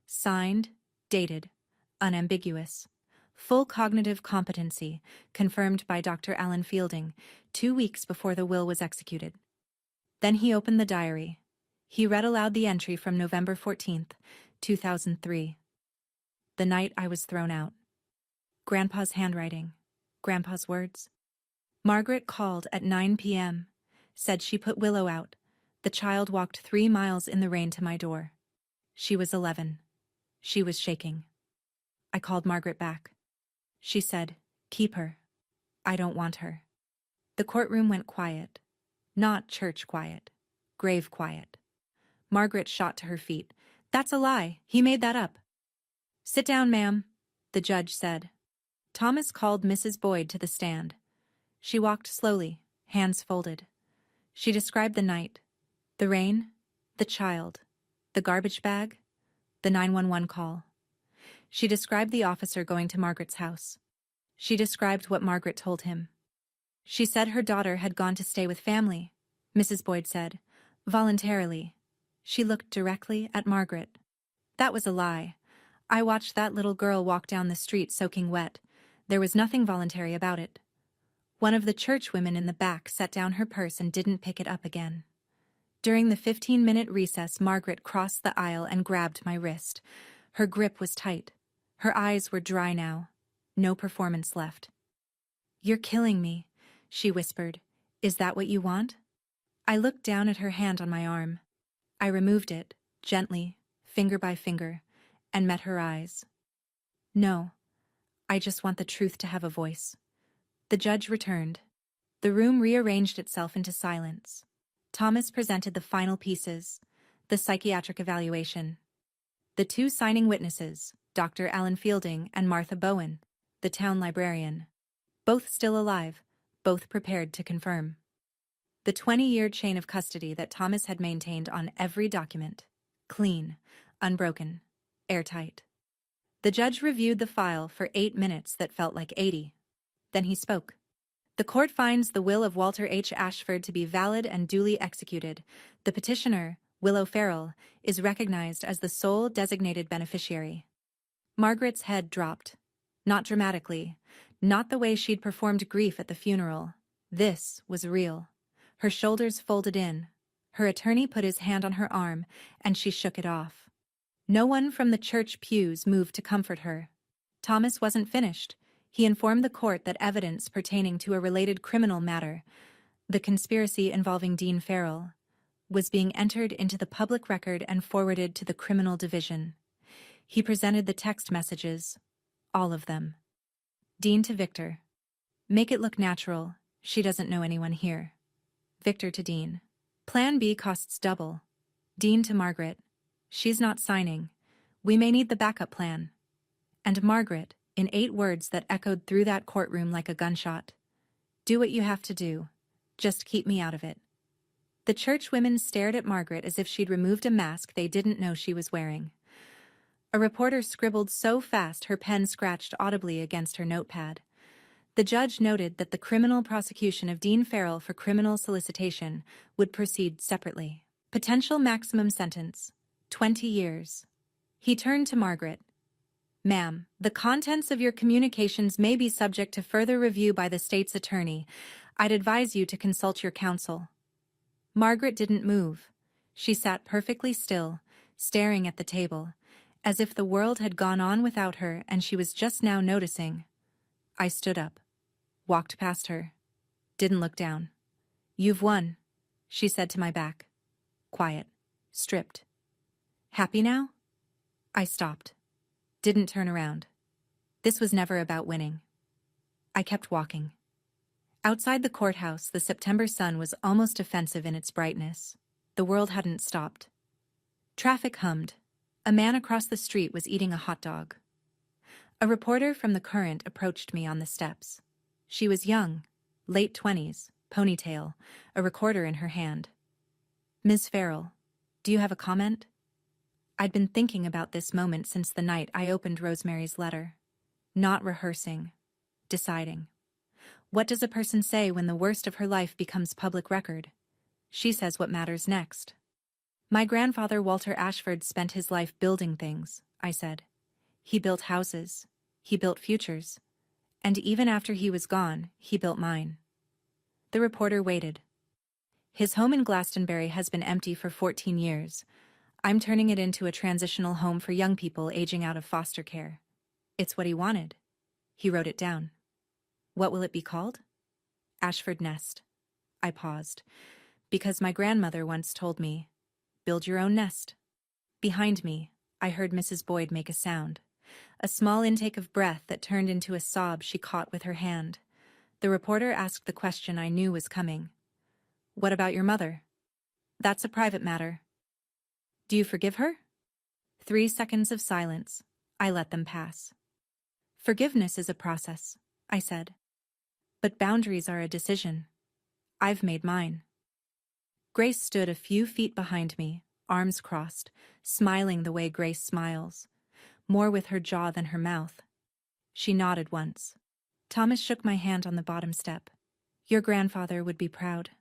Signed, dated, unambiguous. Full cognitive competency, confirmed by Dr. Alan Fielding, 2 weeks before the will was executed. Then he opened the diary. He read aloud the entry from November 14th, 2003. The night I was thrown out. Grandpa's handwriting. Grandpa's words. Margaret called at 9 p.m., said she put Willow out. The child walked 3 miles in the rain to my door. She was 11. She was shaking. I called Margaret back. She said, "Keep her. I don't want her." The courtroom went quiet. Not church quiet. Grave quiet. Margaret shot to her feet. "That's a lie. He made that up." "Sit down, ma'am," the judge said. Thomas called Mrs. Boyd to the stand. She walked slowly, hands folded. She described the night, the rain, the child, the garbage bag, the 911 call. She described the officer going to Margaret's house. She described what Margaret told him. She said her daughter had gone to stay with family, Mrs. Boyd said, voluntarily. She looked directly at Margaret. That was a lie. I watched that little girl walk down the street soaking wet. There was nothing voluntary about it. One of the church women in the back set down her purse and didn't pick it up again. During the 15-minute recess, Margaret crossed the aisle and grabbed my wrist. Her grip was tight. Her eyes were dry now. No performance left. "You're killing me," she whispered. "Is that what you want?" I looked down at her hand on my arm. I removed it, gently, finger by finger, and met her eyes. "No, I just want the truth to have a voice." The judge returned. The room rearranged itself into silence. Thomas presented the final pieces, the psychiatric evaluation. The 2 signing witnesses, Dr. Alan Fielding and Martha Bowen, the town librarian. Both still alive, both prepared to confirm. The 20-year chain of custody that Thomas had maintained on every document. Clean, unbroken, airtight. The judge reviewed the file for 8 minutes that felt like 80. Then he spoke. "The court finds the will of Walter H. Ashford to be valid and duly executed. The petitioner, Willow Farrell, is recognized as the sole designated beneficiary." Margaret's head dropped. Not dramatically, not the way she'd performed grief at the funeral. This was real. Her shoulders folded in. Her attorney put his hand on her arm, and she shook it off. No one from the church pews moved to comfort her. Thomas wasn't finished. He informed the court that evidence pertaining to a related criminal matter, the conspiracy involving Dean Farrell, was being entered into the public record and forwarded to the criminal division. He presented the text messages, all of them. Dean to Victor. Make it look natural. She doesn't know anyone here. Victor to Dean. Plan B costs double. Dean to Margaret. She's not signing. We may need the backup plan. And Margaret, in 8 words that echoed through that courtroom like a gunshot. Do what you have to do. Just keep me out of it. The church women stared at Margaret as if she'd removed a mask they didn't know she was wearing. A reporter scribbled so fast her pen scratched audibly against her notepad. The judge noted that the criminal prosecution of Dean Farrell for criminal solicitation would proceed separately. Potential maximum sentence, 20 years. He turned to Margaret. Ma'am, the contents of your communications may be subject to further review by the state's attorney. I'd advise you to consult your counsel. Margaret didn't move. She sat perfectly still, staring at the table, as if the world had gone on without her and she was just now noticing. I stood up, walked past her, didn't look down. You've won, she said to my back. Quiet, stripped. Happy now? I stopped. Didn't turn around. This was never about winning. I kept walking. Outside the courthouse, the September sun was almost offensive in its brightness. The world hadn't stopped. Traffic hummed. A man across the street was eating a hot dog. A reporter from the Current approached me on the steps. She was young, late 20s, ponytail, a recorder in her hand. Ms. Farrell, do you have a comment? I'd been thinking about this moment since the night I opened Rosemary's letter. Not rehearsing. Deciding. What does a person say when the worst of her life becomes public record? She says what matters next. My grandfather Walter Ashford spent his life building things, I said. He built houses. He built futures. And even after he was gone, he built mine. The reporter waited. His home in Glastonbury has been empty for 14 years. I'm turning it into a transitional home for young people aging out of foster care. It's what he wanted. He wrote it down. What will it be called? Ashford Nest. I paused, because my grandmother once told me, build your own nest. Behind me, I heard Mrs. Boyd make a sound, a small intake of breath that turned into a sob she caught with her hand. The reporter asked the question I knew was coming. What about your mother? That's a private matter. Do you forgive her? 3 seconds of silence. I let them pass. Forgiveness is a process, I said. But boundaries are a decision. I've made mine. Grace stood a few feet behind me, arms crossed, smiling the way Grace smiles, more with her jaw than her mouth. She nodded once. Thomas shook my hand on the bottom step. Your grandfather would be proud.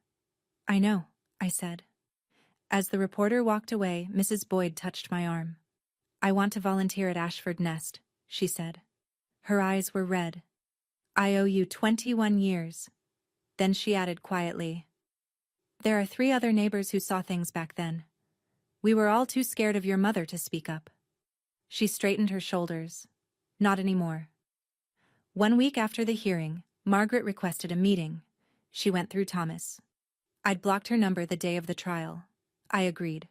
I know, I said. As the reporter walked away, Mrs. Boyd touched my arm. I want to volunteer at Ashford Nest, she said. Her eyes were red. I owe you 21 years. Then she added quietly, there are 3 other neighbors who saw things back then. We were all too scared of your mother to speak up. She straightened her shoulders. Not anymore. 1 week after the hearing, Margaret requested a meeting. She went through Thomas. I'd blocked her number the day of the trial. I agreed.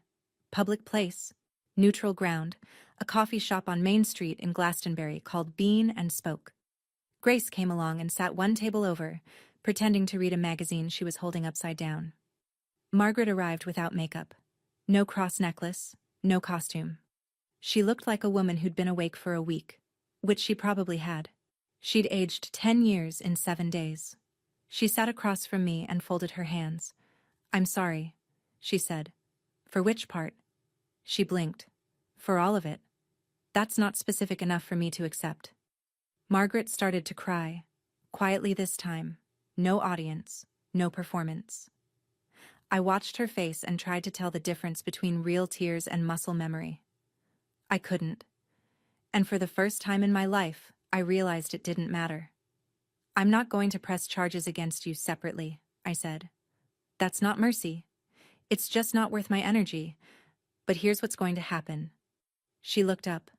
Public place. Neutral ground. A coffee shop on Main Street in Glastonbury called Bean and Spoke. Grace came along and sat one table over, pretending to read a magazine she was holding upside down. Margaret arrived without makeup. No cross necklace, no costume. She looked like a woman who'd been awake for a week, which she probably had. She'd aged 10 years in 7 days. She sat across from me and folded her hands. I'm sorry, she said. For which part? She blinked. For all of it. That's not specific enough for me to accept. Margaret started to cry, quietly this time. No audience, no performance. I watched her face and tried to tell the difference between real tears and muscle memory. I couldn't. And for the first time in my life, I realized it didn't matter. I'm not going to press charges against you separately, I said. That's not mercy. It's just not worth my energy. But here's what's going to happen. She looked up.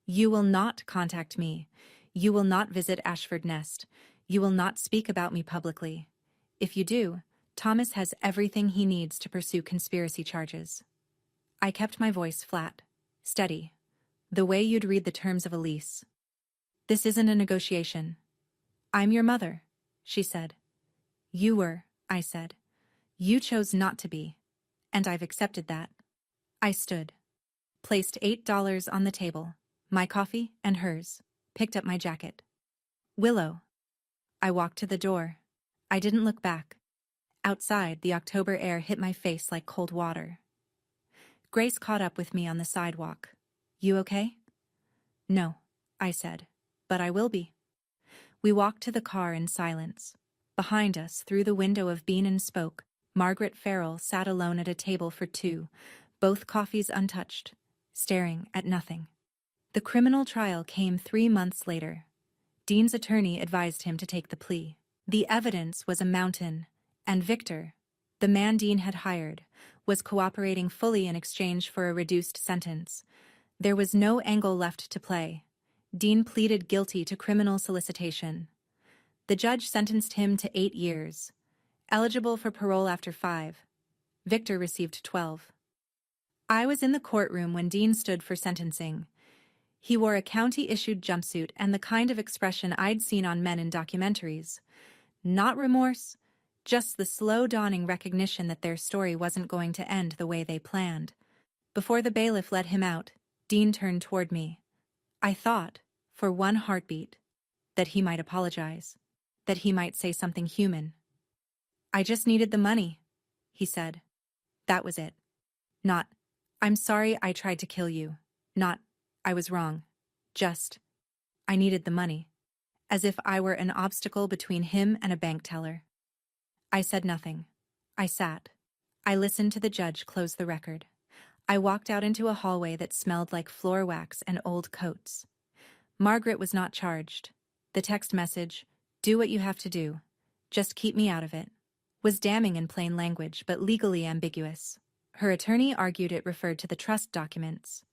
You will not contact me. You will not visit Ashford Nest. You will not speak about me publicly. If you do, Thomas has everything he needs to pursue conspiracy charges. I kept my voice flat, steady, the way you'd read the terms of a lease. This isn't a negotiation. I'm your mother, she said. You were, I said. You chose not to be, and I've accepted that. I stood, placed $8 on the table, my coffee and hers, picked up my jacket. Willow. I walked to the door. I didn't look back. Outside, the October air hit my face like cold water. Grace caught up with me on the sidewalk. You okay? No, I said, but I will be. We walked to the car in silence. Behind us, through the window of Bean and Spoke, Margaret Farrell sat alone at a table for two, both coffees untouched, staring at nothing. The criminal trial came 3 months later. Dean's attorney advised him to take the plea. The evidence was a mountain, and Victor, the man Dean had hired, was cooperating fully in exchange for a reduced sentence. There was no angle left to play. Dean pleaded guilty to criminal solicitation. The judge sentenced him to 8 years. Eligible for parole after 5. Victor received 12. I was in the courtroom when Dean stood for sentencing. He wore a county-issued jumpsuit and the kind of expression I'd seen on men in documentaries. Not remorse, just the slow dawning recognition that their story wasn't going to end the way they planned. Before the bailiff let him out, Dean turned toward me. I thought, for one heartbeat, that he might apologize, that he might say something human. I just needed the money, he said. That was it. Not, I'm sorry I tried to kill you. Not, I was wrong. Just, I needed the money. As if I were an obstacle between him and a bank teller. I said nothing. I sat. I listened to the judge close the record. I walked out into a hallway that smelled like floor wax and old coats. Margaret was not charged. The text message, "Do what you have to do. Just keep me out of it," was damning in plain language but legally ambiguous. Her attorney argued it referred to the trust documents.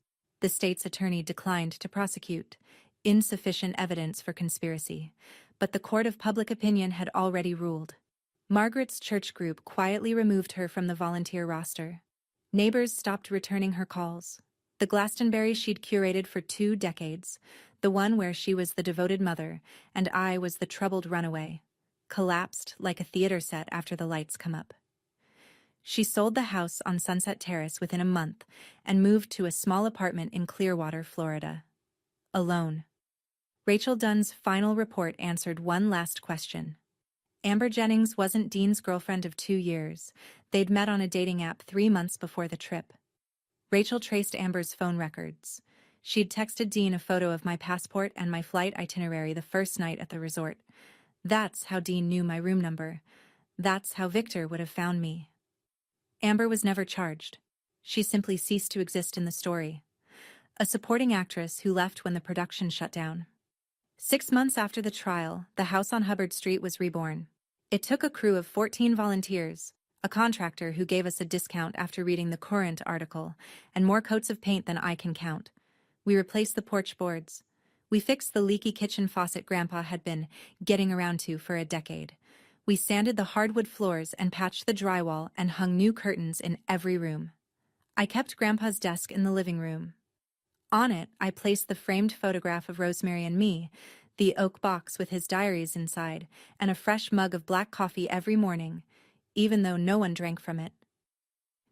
The state's attorney declined to prosecute. Insufficient evidence for conspiracy. But the court of public opinion had already ruled. Margaret's church group quietly removed her from the volunteer roster. Neighbors stopped returning her calls. The Glastonbury she'd curated for 2 decades, the one where she was the devoted mother and I was the troubled runaway, collapsed like a theater set after the lights come up. She sold the house on Sunset Terrace within a month and moved to a small apartment in Clearwater, Florida. Alone. Rachel Dunn's final report answered one last question. Amber Jennings wasn't Dean's girlfriend of 2 years. They'd met on a dating app 3 months before the trip. Rachel traced Amber's phone records. She'd texted Dean a photo of my passport and my flight itinerary the first night at the resort. That's how Dean knew my room number. That's how Victor would have found me. Amber was never charged. She simply ceased to exist in the story. A supporting actress who left when the production shut down. 6 months after the trial, the house on Hubbard Street was reborn. It took a crew of 14 volunteers, a contractor who gave us a discount after reading the Current article, and more coats of paint than I can count. We replaced the porch boards. We fixed the leaky kitchen faucet Grandpa had been getting around to for a decade. We sanded the hardwood floors and patched the drywall and hung new curtains in every room. I kept Grandpa's desk in the living room. On it, I placed the framed photograph of Rosemary and me, the oak box with his diaries inside, and a fresh mug of black coffee every morning, even though no one drank from it.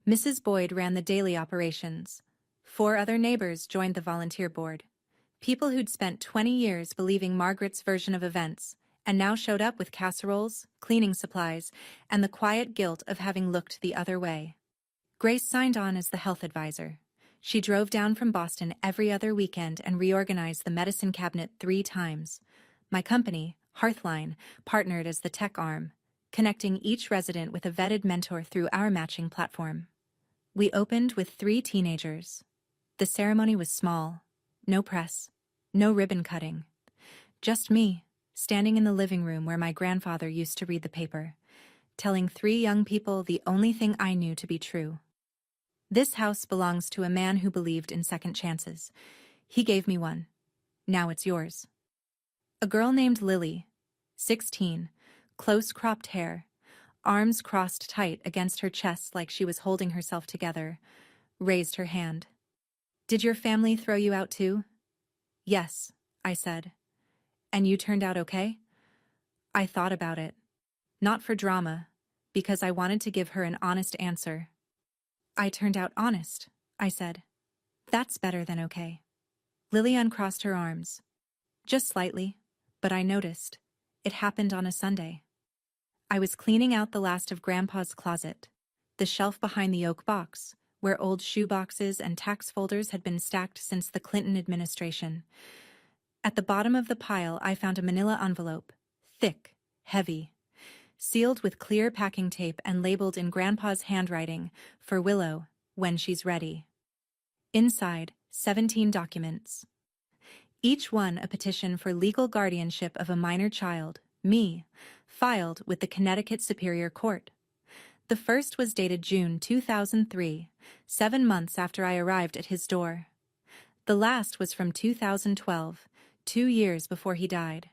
Mrs. Boyd ran the daily operations. 4 other neighbors joined the volunteer board. People who'd spent 20 years believing Margaret's version of events, and now showed up with casseroles, cleaning supplies, and the quiet guilt of having looked the other way. Grace signed on as the health advisor. She drove down from Boston every other weekend and reorganized the medicine cabinet 3 times. My company, Hearthline, partnered as the tech arm, connecting each resident with a vetted mentor through our matching platform. We opened with 3 teenagers. The ceremony was small. No press. No ribbon cutting. Just me, standing in the living room where my grandfather used to read the paper, telling 3 young people the only thing I knew to be true. This house belongs to a man who believed in second chances. He gave me one. Now it's yours. A girl named Lily, 16, close-cropped hair, arms crossed tight against her chest like she was holding herself together, raised her hand. "Did your family throw you out too?" "Yes," I said. "And you turned out okay?" I thought about it. Not for drama, because I wanted to give her an honest answer. "I turned out honest," I said. "That's better than okay." Lily uncrossed her arms. "Just slightly, but I noticed. It happened on a Sunday. I was cleaning out the last of Grandpa's closet, the shelf behind the oak box, where old shoe boxes and tax folders had been stacked since the Clinton administration. At the bottom of the pile, I found a manila envelope, thick, heavy, sealed with clear packing tape and labeled in Grandpa's handwriting, "For Willow, when she's ready." Inside, 17 documents. Each one a petition for legal guardianship of a minor child, me, filed with the Connecticut Superior Court. The first was dated June 2003, 7 months after I arrived at his door. The last was from 2012, 2 years before he died.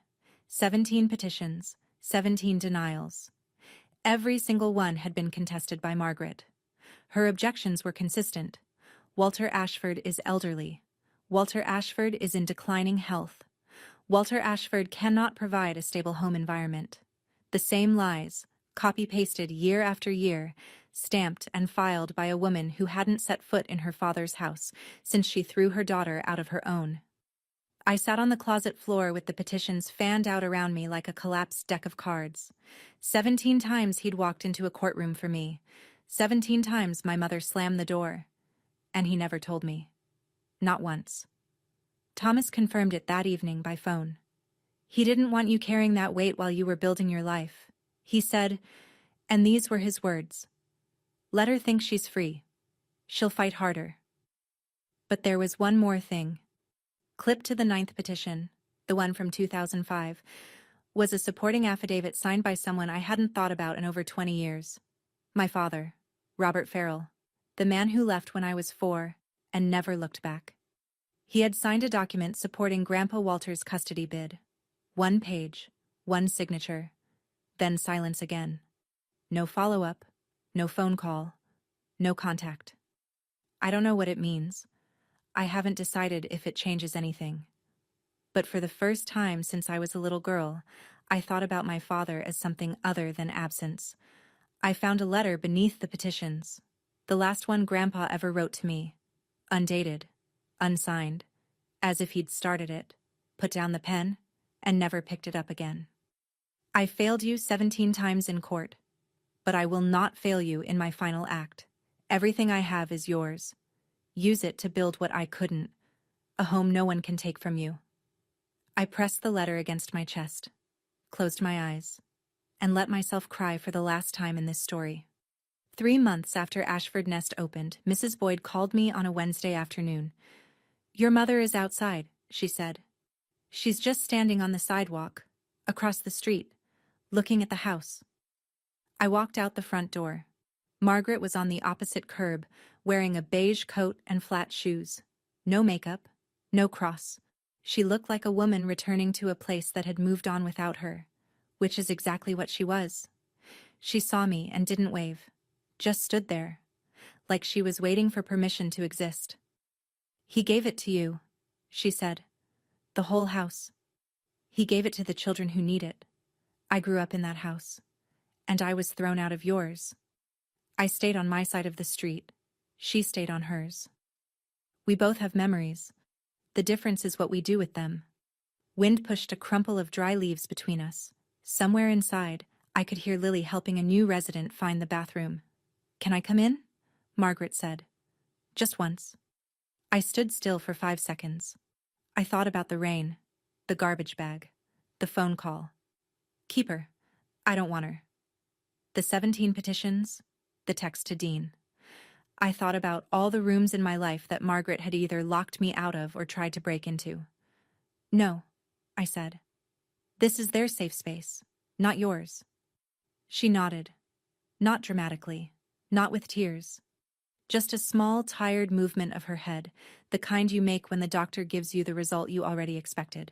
17 petitions, 17 denials. Every single one had been contested by Margaret. Her objections were consistent. Walter Ashford is elderly. Walter Ashford is in declining health. Walter Ashford cannot provide a stable home environment. The same lies, copy-pasted year after year, stamped and filed by a woman who hadn't set foot in her father's house since she threw her daughter out of her own. I sat on the closet floor with the petitions fanned out around me like a collapsed deck of cards. 17 times he'd walked into a courtroom for me. 17 times my mother slammed the door. And he never told me. Not once. Thomas confirmed it that evening by phone. He didn't want you carrying that weight while you were building your life. He said, and these were his words, "Let her think she's free. She'll fight harder." But there was one more thing. Clipped to the 9th petition, the one from 2005, was a supporting affidavit signed by someone I hadn't thought about in over 20 years. My father, Robert Farrell, the man who left when I was 4 and never looked back. He had signed a document supporting Grandpa Walter's custody bid. 1 page, 1 signature, then silence again. No follow-up, no phone call, no contact. I don't know what it means. I haven't decided if it changes anything. But for the first time since I was a little girl, I thought about my father as something other than absence. I found a letter beneath the petitions, the last one Grandpa ever wrote to me, undated, unsigned, as if he'd started it, put down the pen, and never picked it up again. "I failed you 17 times in court, but I will not fail you in my final act. Everything I have is yours. Use it to build what I couldn't, a home no one can take from you." I pressed the letter against my chest, closed my eyes, and let myself cry for the last time in this story. 3 months after Ashford Nest opened, Mrs. Boyd called me on a Wednesday afternoon. "Your mother is outside," she said. "She's just standing on the sidewalk, across the street, looking at the house." I walked out the front door. Margaret was on the opposite curb, wearing a beige coat and flat shoes. No makeup, no cross. She looked like a woman returning to a place that had moved on without her, which is exactly what she was. She saw me and didn't wave, just stood there, like she was waiting for permission to exist. "He gave it to you," she said. "The whole house. He gave it to the children who need it. I grew up in that house, and I was thrown out of yours. I stayed on my side of the street. She stayed on hers. We both have memories. The difference is what we do with them." Wind pushed a crumple of dry leaves between us. Somewhere inside, I could hear Lily helping a new resident find the bathroom. "Can I come in?" Margaret said. "Just once." I stood still for 5 seconds. I thought about the rain, the garbage bag, the phone call. Keep her. I don't want her. The 17 petitions, the text to Dean. I thought about all the rooms in my life that Margaret had either locked me out of or tried to break into. "No," I said. "This is their safe space, not yours." She nodded. Not dramatically, not with tears. Just a small, tired movement of her head, the kind you make when the doctor gives you the result you already expected.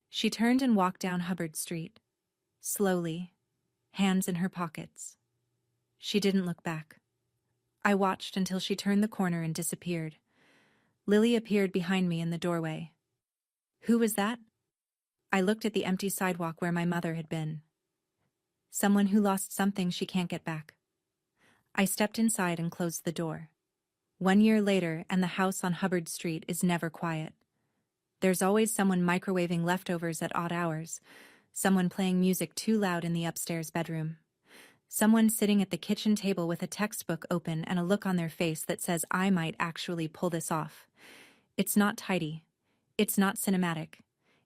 She turned and walked down Hubbard Street. Slowly, hands in her pockets. She didn't look back. I watched until she turned the corner and disappeared. Lily appeared behind me in the doorway. Who was that? I looked at the empty sidewalk where my mother had been. Someone who lost something she can't get back. I stepped inside and closed the door. 1 year later, and the house on Hubbard Street is never quiet. There's always someone microwaving leftovers at odd hours, someone playing music too loud in the upstairs bedroom, someone sitting at the kitchen table with a textbook open and a look on their face that says I might actually pull this off. It's not tidy. It's not cinematic.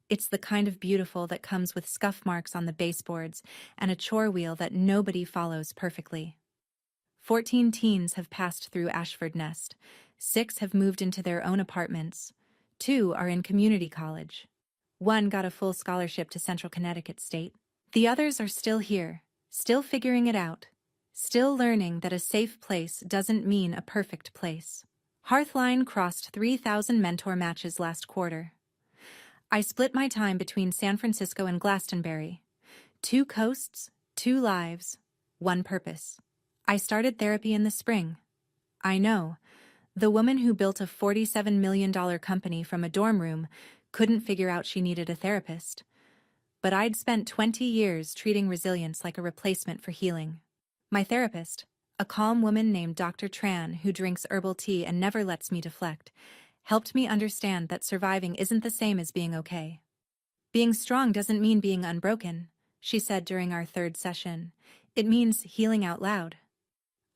It's the kind of beautiful that comes with scuff marks on the baseboards and a chore wheel that nobody follows perfectly. 14 teens have passed through Ashford Nest. 6 have moved into their own apartments. 2 are in community college. 1 got a full scholarship to Central Connecticut State. The others are still here, still figuring it out, still learning that a safe place doesn't mean a perfect place. Hearthline crossed 3,000 mentor matches last quarter. I split my time between San Francisco and Glastonbury. 2 coasts, 2 lives, 1 purpose. I started therapy in the spring. I know, the woman who built a $47 million company from a dorm room couldn't figure out she needed a therapist. But I'd spent 20 years treating resilience like a replacement for healing. My therapist, a calm woman named Dr. Tran who drinks herbal tea and never lets me deflect, helped me understand that surviving isn't the same as being okay. Being strong doesn't mean being unbroken, she said during our 3rd session. It means healing out loud.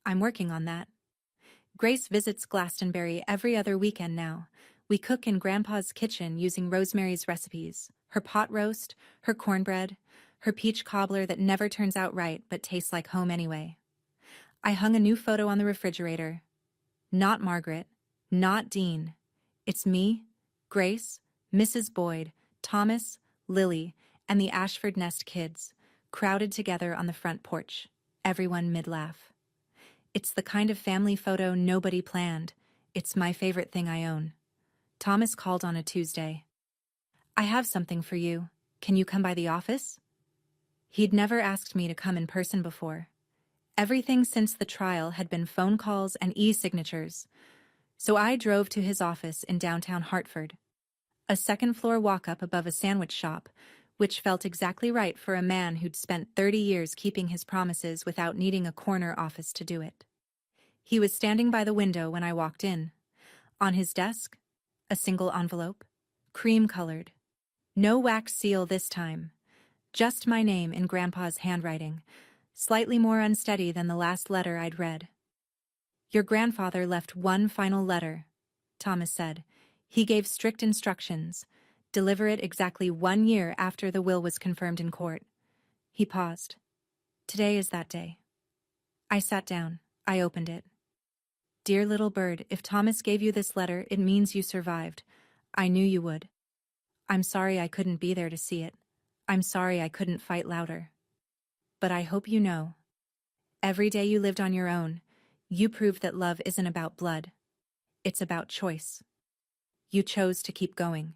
I'm working on that. Grace visits Glastonbury every other weekend now. We cook in Grandpa's kitchen using Rosemary's recipes, her pot roast, her cornbread, her peach cobbler that never turns out right but tastes like home anyway. I hung a new photo on the refrigerator. Not Margaret, not Dean. It's me, Grace, Mrs. Boyd, Thomas, Lily, and the Ashford Nest kids, crowded together on the front porch, everyone mid-laugh. It's the kind of family photo nobody planned. It's my favorite thing I own. Thomas called on a Tuesday. I have something for you. Can you come by the office? He'd never asked me to come in person before. Everything since the trial had been phone calls and e-signatures. So I drove to his office in downtown Hartford. A 2nd-floor walk-up above a sandwich shop, which felt exactly right for a man who'd spent 30 years keeping his promises without needing a corner office to do it. He was standing by the window when I walked in. On his desk, a single envelope, cream-colored. No wax seal this time. Just my name in Grandpa's handwriting, slightly more unsteady than the last letter I'd read. Your grandfather left one final letter, Thomas said. He gave strict instructions. Deliver it exactly 1 year after the will was confirmed in court. He paused. Today is that day. I sat down. I opened it. Dear little bird, if Thomas gave you this letter, it means you survived. I knew you would. I'm sorry I couldn't be there to see it. I'm sorry I couldn't fight louder. But I hope you know. Every day you lived on your own, you proved that love isn't about blood. It's about choice. You chose to keep going.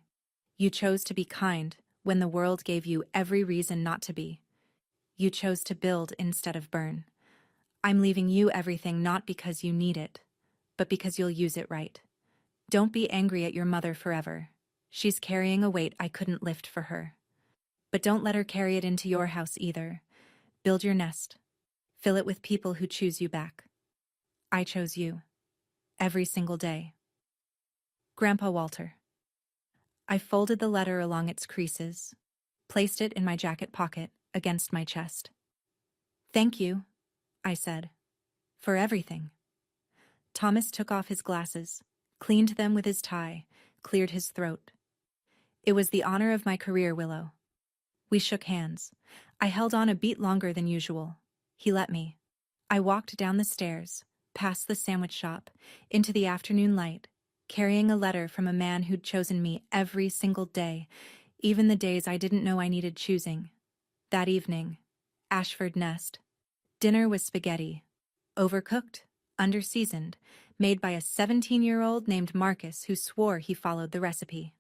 You chose to be kind when the world gave you every reason not to be. You chose to build instead of burn. I'm leaving you everything not because you need it, but because you'll use it right. Don't be angry at your mother forever. She's carrying a weight I couldn't lift for her. But don't let her carry it into your house either. Build your nest. Fill it with people who choose you back. I chose you. Every single day. Grandpa Walter. I folded the letter along its creases, placed it in my jacket pocket against my chest. Thank you, I said, for everything. Thomas took off his glasses, cleaned them with his tie, cleared his throat. It was the honor of my career, Willow. We shook hands. I held on a beat longer than usual. He let me. I walked down the stairs, past the sandwich shop, into the afternoon light, carrying a letter from a man who'd chosen me every single day, even the days I didn't know I needed choosing. That evening, Ashford Nest. Dinner was spaghetti. Overcooked, under-seasoned, made by a 17-year-old named Marcus who swore he followed the recipe.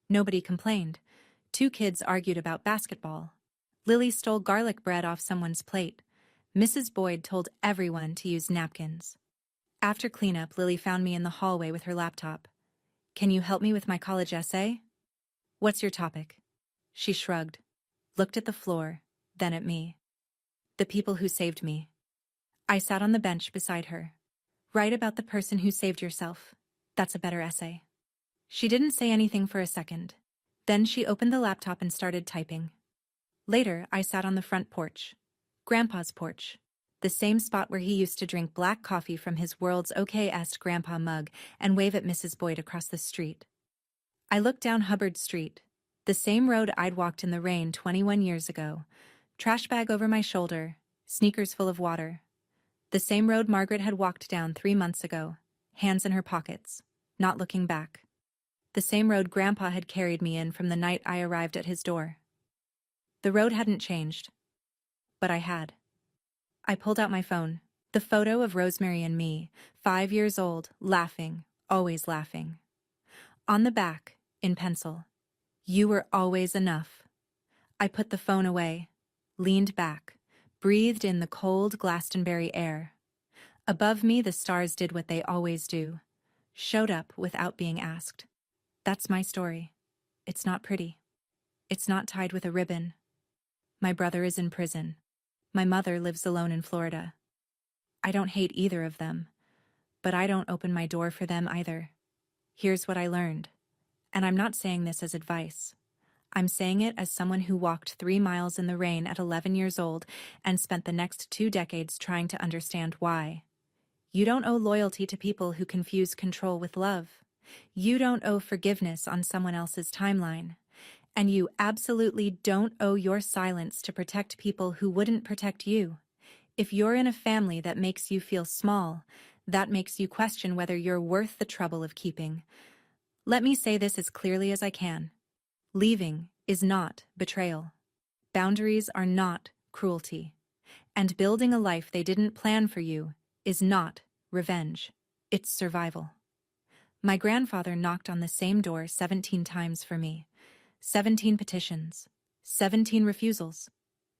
Nobody complained. 2 kids argued about basketball. Lily stole garlic bread off someone's plate. Mrs. Boyd told everyone to use napkins. After cleanup, Lily found me in the hallway with her laptop. Can you help me with my college essay? What's your topic? She shrugged, looked at the floor, then at me. The people who saved me. I sat on the bench beside her. Write about the person who saved yourself. That's a better essay. She didn't say anything for a second. Then she opened the laptop and started typing. Later, I sat on the front porch. Grandpa's porch. The same spot where he used to drink black coffee from his world's okay-est grandpa mug and wave at Mrs. Boyd across the street. I looked down Hubbard Street, the same road I'd walked in the rain 21 years ago, trash bag over my shoulder, sneakers full of water. The same road Margaret had walked down 3 months ago, hands in her pockets, not looking back. The same road Grandpa had carried me in from the night I arrived at his door. The road hadn't changed, but I had. I pulled out my phone, the photo of Rosemary and me, 5 years old, laughing, always laughing. On the back, in pencil, "You were always enough." I put the phone away, leaned back, breathed in the cold Glastonbury air. Above me, the stars did what they always do, showed up without being asked. That's my story. It's not pretty. It's not tied with a ribbon. My brother is in prison. My mother lives alone in Florida. I don't hate either of them, but I don't open my door for them either. Here's what I learned. And I'm not saying this as advice. I'm saying it as someone who walked 3 miles in the rain at 11 years old and spent the next 2 decades trying to understand why. You don't owe loyalty to people who confuse control with love. You don't owe forgiveness on someone else's timeline. And you absolutely don't owe your silence to protect people who wouldn't protect you. If you're in a family that makes you feel small, that makes you question whether you're worth the trouble of keeping. Let me say this as clearly as I can. Leaving is not betrayal. Boundaries are not cruelty. And building a life they didn't plan for you is not revenge. It's survival. My grandfather knocked on the same door 17 times for me. 17 petitions. 17 refusals.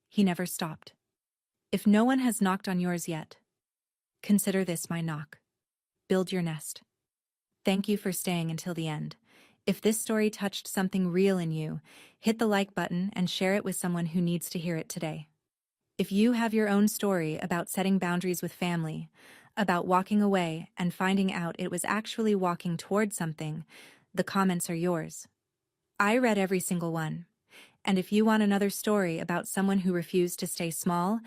He never stopped. If no one has knocked on yours yet, consider this my knock. Build your nest. Thank you for staying until the end. If this story touched something real in you, hit the like button and share it with someone who needs to hear it today. If you have your own story about setting boundaries with family, about walking away and finding out it was actually walking toward something, the comments are yours. I read every single one. And if you want another story about someone who refused to stay small,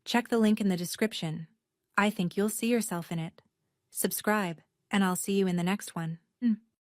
check the link in the description. I think you'll see yourself in it. Subscribe, and I'll see you in the next one.